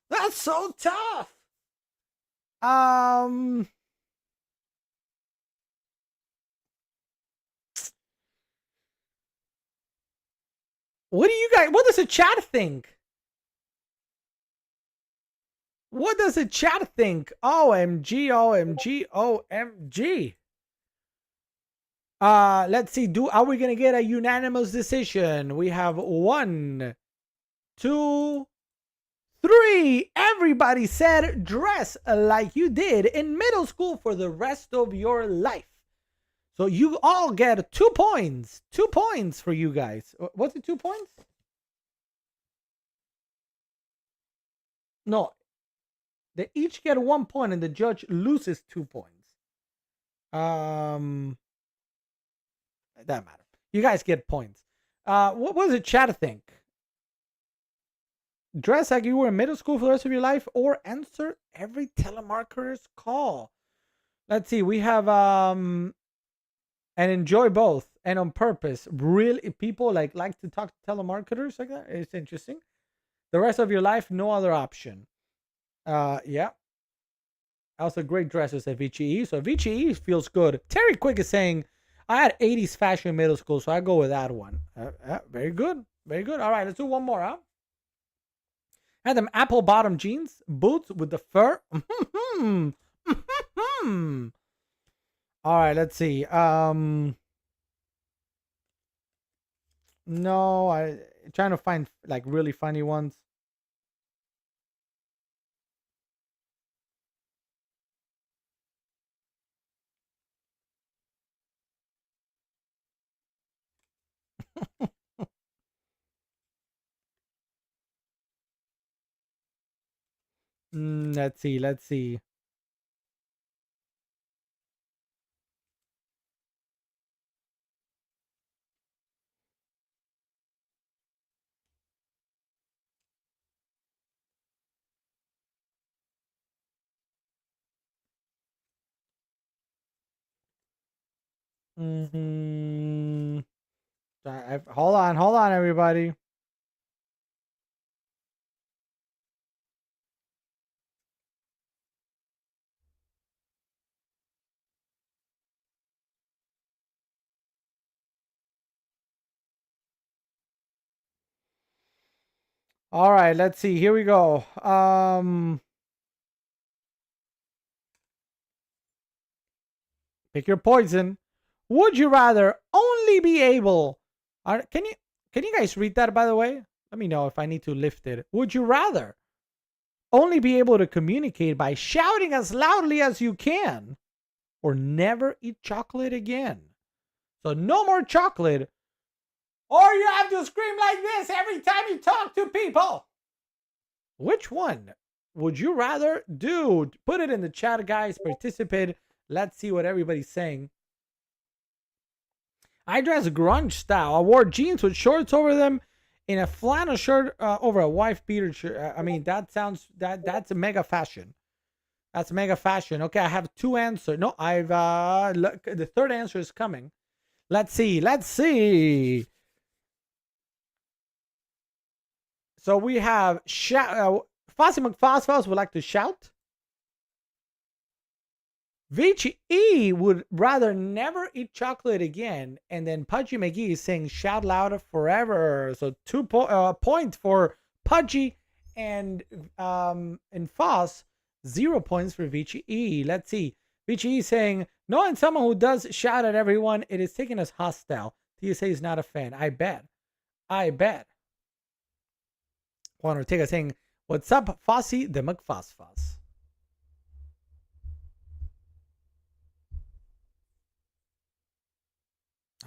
Speaker 1: That's so tough. What do you guys, what does the chat think? What does the chat think? OMG, OMG, OMG. Let's see. Are we gonna get a unanimous decision? We have 1, 2, 3. Everybody said dress like you did in middle school for the rest of your life. So you all get 2 points. 2 points for you guys. What's it, 2 points? No. They each get 1 point and the judge loses 2 points. That matter. You guys get points. What was the chat think? Dress like you were in middle school for the rest of your life, or answer every telemarketer's call? Let's see. We have and enjoy both and on purpose. Really, people like to talk to telemarketers like that. It's interesting. The rest of your life, no other option. Yeah. Also, great dresses at VCE. So VCE feels good. Terry Quick is saying, I had 80s fashion in middle school, so I go with that one. Very good. Very good. All right, let's do one more, huh? I had them apple bottom jeans, boots with the fur. All right, let's see. No, I'm trying to find like really funny ones. Let's see. Let's see. Hold on, everybody. All right, let's see. Here we go. Pick your poison. Would you rather only be able? Can you guys read that, by the way? Let me know if I need to lift it. Would you rather only be able to communicate by shouting as loudly as you can, or never eat chocolate again? So no more chocolate, or you have to scream like this every time you talk to people. Which one would you rather do? Put it in the chat, guys. Participate. Let's see what everybody's saying. I dress grunge style. I wore jeans with shorts over them, in a flannel shirt over a wife beater shirt. I mean, that's a mega fashion. That's mega fashion. Okay, I have 2 answers. No, look, the third answer is coming. Let's see. Let's see. So we have Fossi McFosfos would like to shout. Vici E would rather never eat chocolate again. And then Pudgy McGee is saying shout louder forever. So 2 points for Pudgy and Foss. 0 points for Vici E. Let's see. Vici E saying, knowing someone who does shout at everyone, it is taken as hostile. TSA is not a fan. I bet. Juan Ortega saying, what's up, Fossy the McFoss.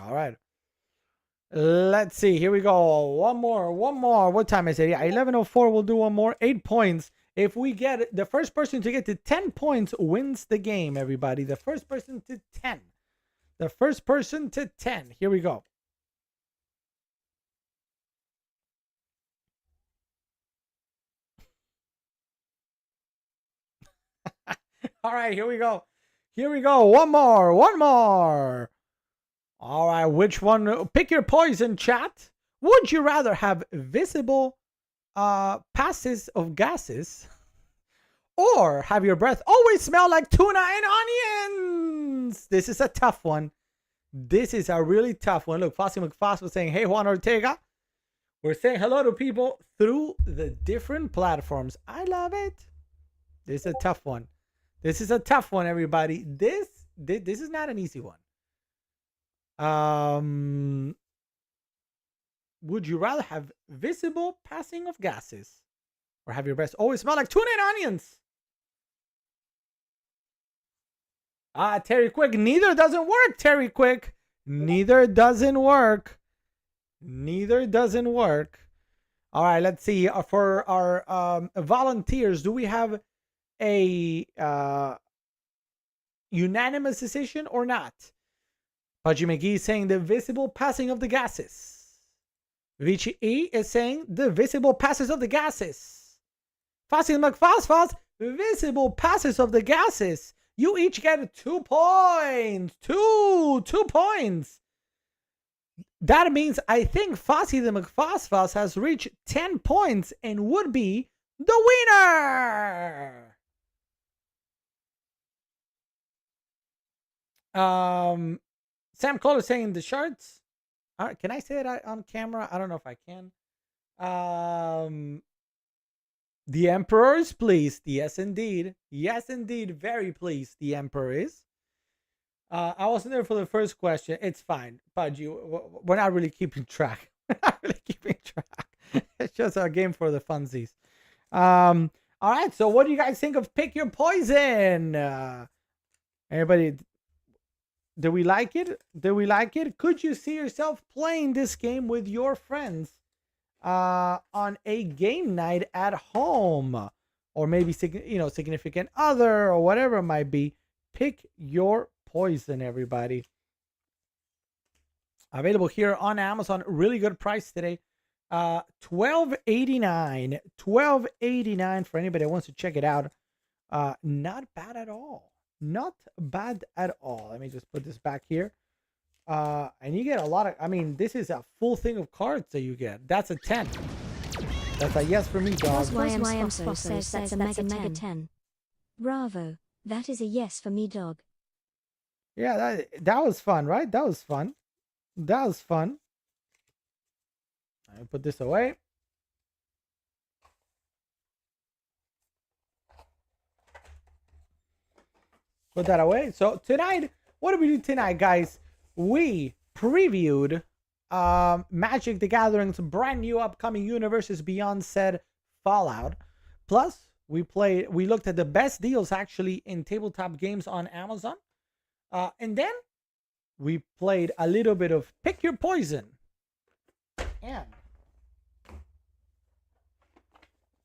Speaker 1: All right. Let's see. Here we go. One more. What time is it? Yeah, 11:04. We'll do one more. 8 points. If we get the first person to get to 10 points wins the game, everybody. The first person to 10. The first person to 10. Here we go. All right, here we go. One more. All right, which one? Pick your poison, chat. Would you rather have visible passes of gases or have your breath always smell like tuna and onions? This is a tough one. This is a really tough one. Look, Fossy McFoss was saying, hey, Juan Ortega. We're saying hello to people through the different platforms. I love it. This is a tough one. Everybody. This is not an easy one. Would you rather have visible passing of gases or have your breath always smell like tuna and onions? Terry Quick, neither doesn't work, Terry Quick. Neither doesn't work. All right, let's see. For our volunteers, do we have a unanimous decision or not? Pudgy McGee is saying the visible passing of the gases. Vici E is saying the visible passes of the gases. Fossy McFoss, visible passes of the gases. You each get 2 points. 2 points. That means I think Fossy the McFoss has reached 10 points and would be the winner. Sam Cole is saying the shards. Can I say it on camera? I don't know if I can. The Emperor is pleased. Yes, indeed. Very pleased. The Emperor is. I wasn't there for the first question. It's fine. Pudgy, we're not really keeping track. It's just a game for the funsies. All right. So what do you guys think of Pick Your Poison? Everybody... Do we like it? Could you see yourself playing this game with your friends on a game night at home? Or maybe, significant other or whatever it might be. Pick your poison, everybody. Available here on Amazon. Really good price today. $12.89. $12.89 for anybody that wants to check it out. Not bad at all. Let me just put this back here. And you get a lot of, this is a full thing of cards that you get. That's a 10. That's a yes for me, dog.
Speaker 2: YM says that's a mega 10. Bravo. That is a yes for me, dog.
Speaker 1: Yeah, that was fun, right? That was fun. I'll put this away. Put that away. So tonight, what do we do tonight, guys? We previewed Magic the Gathering's brand new upcoming Universes Beyond said Fallout. Plus, we looked at the best deals actually in tabletop games on Amazon. And then we played a little bit of Pick Your Poison and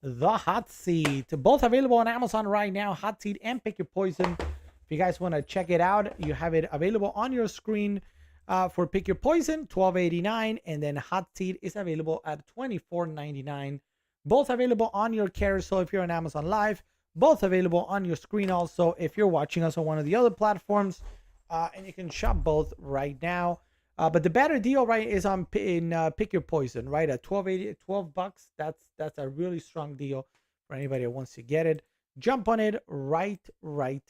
Speaker 1: the Hot Seat. Both available on Amazon right now. Hot Seat and Pick Your Poison. If you guys want to check it out, you have it available on your screen for Pick Your Poison, $12.89, and then Hot Seat is available at $24.99. Both available on your carousel if you're on Amazon Live. Both available on your screen also if you're watching us on one of the other platforms, and you can shop both right now. But the better deal, right, is in Pick Your Poison, right, at $12. That's a really strong deal for anybody that wants to get it. Jump on it right now.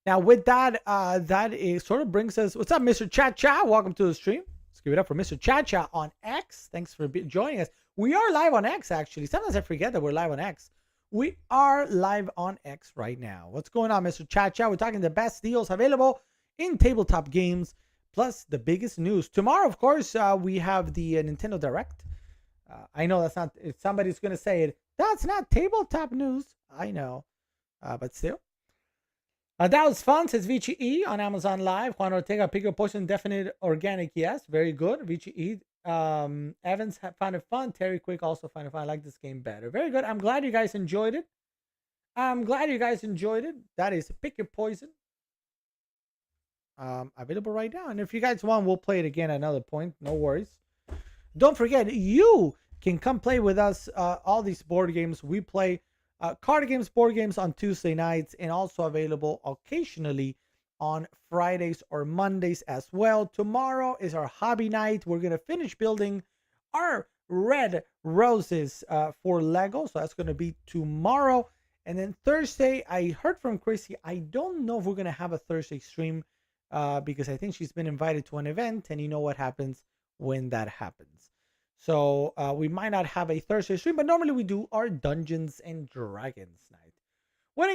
Speaker 1: Now, with that, that is sort of brings us. What's up, Mr. Cha Cha? Welcome to the stream. Let's give it up for Mr. Cha Cha on X. Thanks for joining us. We are live on X, actually. Sometimes I forget that we're live on X. We are live on X right now. What's going on, Mr. Cha Cha? We're talking the best deals available in tabletop games, plus the biggest news. Tomorrow, of course, we have the Nintendo Direct. I know that's not. If somebody's going to say it, that's not tabletop news. I know, but still. That was fun, says Vici E on Amazon Live. Juan Ortega, pick your poison, definite organic, yes. Very good. Vici E. Evans found it fun. Terry Quick also found it fun. I like this game better. Very good. I'm glad you guys enjoyed it. That is Pick Your Poison. Available right now. And if you guys want, we'll play it again at another point. No worries. Don't forget, you can come play with us all these board games. We play card games, board games on Tuesday nights, and also available occasionally on Fridays or Mondays as well. Tomorrow is our hobby night. We're going to finish building our red roses for Lego. So that's going to be tomorrow. And then Thursday, I heard from Chrissy. I don't know if we're going to have a Thursday stream because I think she's been invited to an event, and you know what happens when that happens. So we might not have a Thursday stream, but normally we do our Dungeons and Dragons night. When are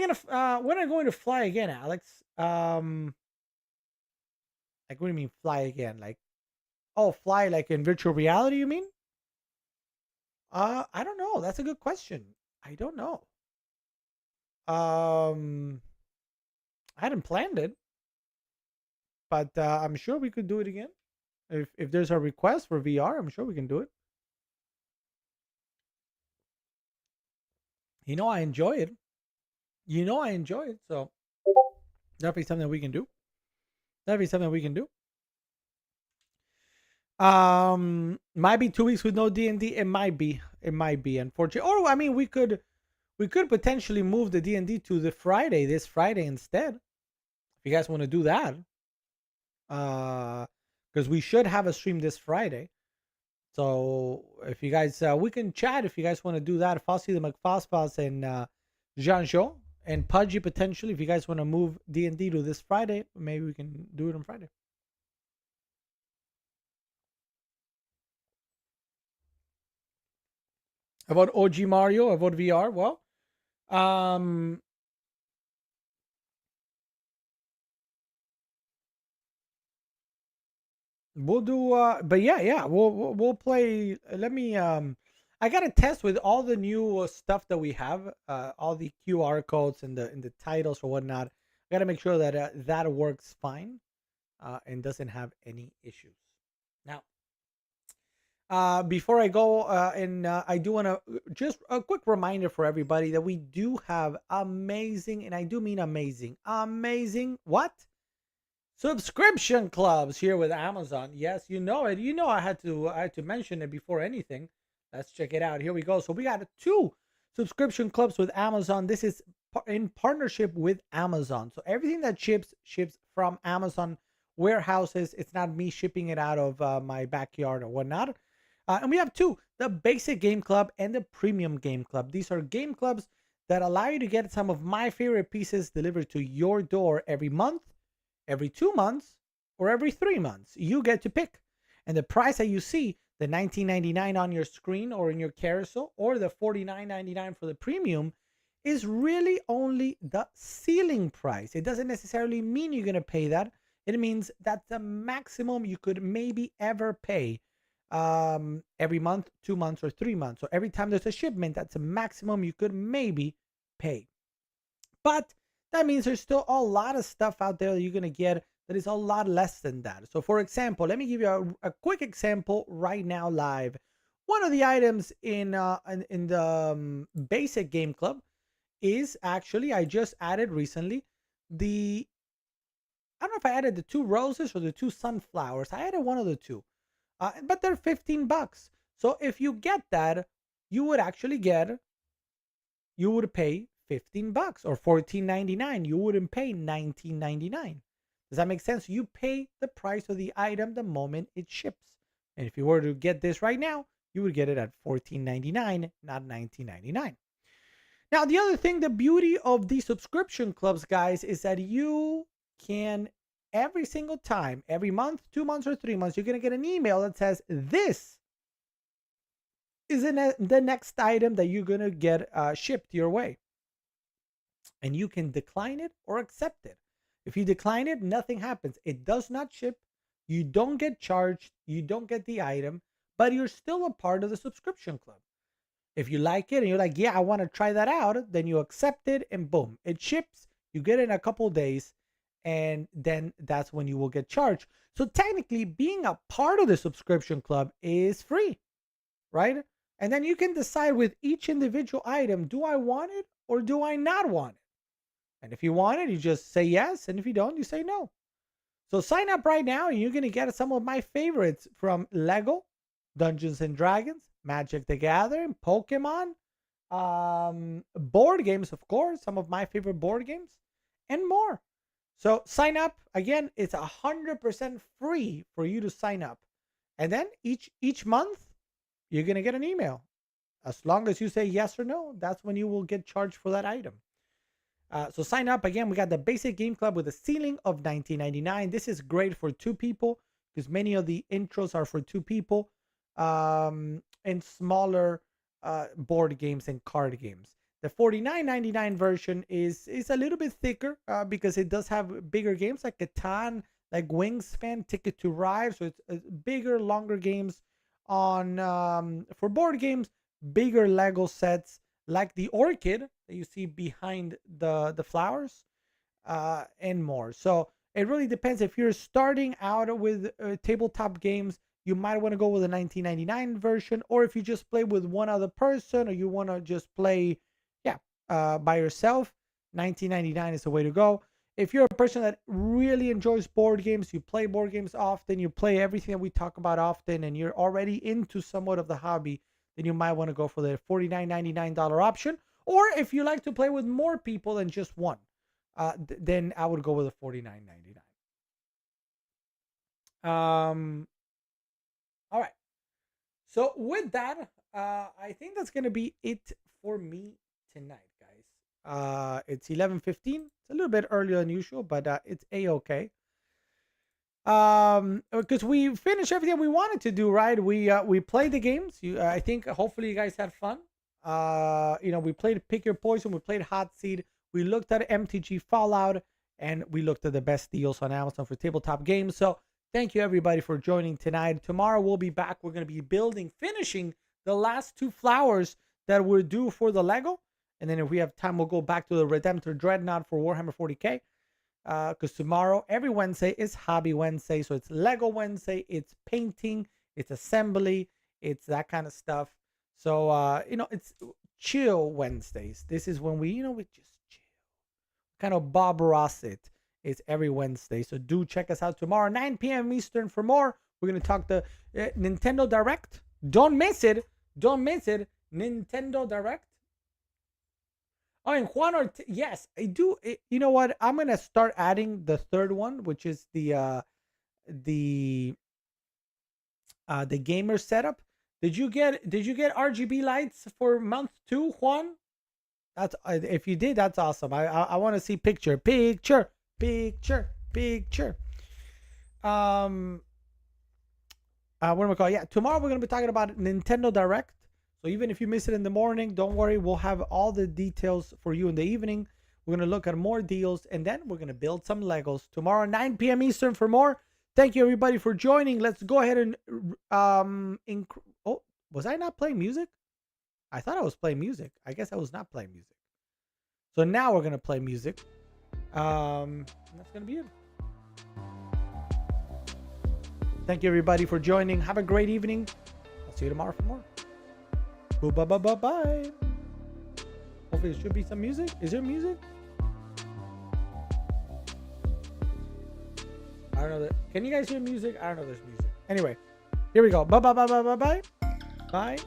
Speaker 1: you going to fly again, Alex? Like, what do you mean fly again? Like, oh, fly like in virtual reality, you mean? I don't know. That's a good question. I don't know. I hadn't planned it, but I'm sure we could do it again. If there's a request for VR, I'm sure we can do it. You know I enjoy it. So definitely something we can do. Might be 2 weeks with no D&D. It might be, unfortunately. Or I mean, we could potentially move the D&D to this Friday instead. If you guys want to do that, because we should have a stream this Friday. So if you guys, we can chat if you guys want to do that. Fossey the McFosfos and Jean-Jo and Pudgy potentially. If you guys want to move D&D to this Friday, maybe we can do it on Friday. About OG Mario, about VR, well, we'll do, but yeah, we'll play. Let me, I got to test with all the new stuff that we have, all the QR codes and the titles or whatnot. I got to make sure that that works fine, and doesn't have any issues. Now, before I go, I do want to just a quick reminder for everybody that we do have amazing, and I do mean amazing, what? Subscription clubs here with Amazon. Yes, you know it. You know I had to mention it before anything. Let's check it out. Here we go. So we got 2 subscription clubs with Amazon. This is in partnership with Amazon. So everything that ships from Amazon warehouses. It's not me shipping it out of my backyard or whatnot. And we have 2, the basic game club and the premium game club. These are game clubs that allow you to get some of my favorite pieces delivered to your door every month, every 2 months, or every 3 months. You get to pick. And the price that you see, the $19.99 on your screen or in your carousel, or the $49.99 for the premium, is really only the ceiling price. It doesn't necessarily mean you're going to pay that. It means that's the maximum you could maybe ever pay every month, 2 months, or 3 months. So every time there's a shipment, that's a maximum you could maybe pay. But that means there's still a lot of stuff out there that you're going to get that is a lot less than that. So for example, let me give you a quick example right now live. One of the items in the basic game club is actually, I just added recently I don't know if I added the 2 roses or the 2 sunflowers. I added one of the 2. But they're $15. So if you get that, you would pay $15 or $14.99. You wouldn't pay $19.99. Does that make sense? You pay the price of the item the moment it ships. And if you were to get this right now, you would get it at $14.99, not $19.99. Now, the other thing, the beauty of these subscription clubs, guys, is that you can every single time, every month, 2 months, or 3 months, you're going to get an email that says, this is the next item that you're going to get shipped your way. And you can decline it or accept it. If you decline it, nothing happens. It does not ship. You don't get charged. You don't get the item, but you're still a part of the subscription club. If you like it and you're like, yeah, I want to try that out, then you accept it and boom, it ships. You get it in a couple days, and then that's when you will get charged. So technically, being a part of the subscription club is free, right? And then you can decide with each individual item, do I want it or do I not want it? And if you want it, you just say yes. And if you don't, you say no. So sign up right now and you're going to get some of my favorites from Lego, Dungeons and Dragons, Magic the Gathering, Pokemon, board games, of course, some of my favorite board games, and more. So sign up. Again, it's 100% free for you to sign up. And then each month, you're going to get an email. As long as you say yes or no, that's when you will get charged for that item. So sign up. Again, we got the basic game club with a ceiling of $19.99. This is great for 2 people because many of the intros are for 2 people. And smaller board games and card games. The $49.99 version is a little bit thicker because it does have bigger games like Catan, like Wingspan, Ticket to Ride. So it's bigger, longer games on for board games, bigger Lego sets like the Orchid that you see behind the flowers and more. So it really depends. If you're starting out with tabletop games, you might want to go with a $19.99 version, or if you just play with one other person, or you want to just play, by yourself, $19.99 is the way to go. If you're a person that really enjoys board games, you play board games often, you play everything that we talk about often, and you're already into somewhat of the hobby, then you might want to go for the $49.99 option. Or if you like to play with more people than just one, then I would go with the $49.99. All right. So with that, I think that's going to be it for me tonight, guys. It's 11:15. It's a little bit earlier than usual, but it's a-okay. Because we finished everything we wanted to do, right? We played the games. I think hopefully you guys had fun. We played Pick Your Poison. We played Hot Seat. We looked at MTG Fallout, and we looked at the best deals on Amazon for tabletop games. So thank you, everybody, for joining tonight. Tomorrow, we'll be back. We're going to be finishing the last 2 flowers that we're due for the Lego. And then if we have time, we'll go back to the Redemptor Dreadnought for Warhammer 40K. Because tomorrow, every Wednesday, is Hobby Wednesday. So it's Lego Wednesday. It's painting. It's assembly. It's that kind of stuff. So, it's chill Wednesdays. This is when we just chill. Kind of Bob Ross it. It's every Wednesday. So do check us out tomorrow, 9 p.m. Eastern for more. We're going to talk the Nintendo Direct. Don't miss it. Don't miss it. Nintendo Direct. Oh, and Juan yes, I do. You know what? I'm going to start adding the third one, which is the gamer setup. Did you get RGB lights for month 2, Juan? That's if you did, that's awesome. I want to see picture. What am I call? Yeah, tomorrow we're gonna be talking about Nintendo Direct. So even if you miss it in the morning, don't worry. We'll have all the details for you in the evening. We're gonna look at more deals, and then we're gonna build some Legos tomorrow, 9 p.m. Eastern for more. Thank you, everybody, for joining. Let's go ahead and oh, was I not playing music? I thought I was playing music. I guess I was not playing music. So now we're gonna play music. That's gonna be it. Thank you, everybody, for joining. Have a great evening. I'll see you tomorrow for more. Bye. Hopefully there should be some music. Is there music? I don't know that. Can you guys hear music? I don't know if there's music. Anyway, here we go. Bye. Bye.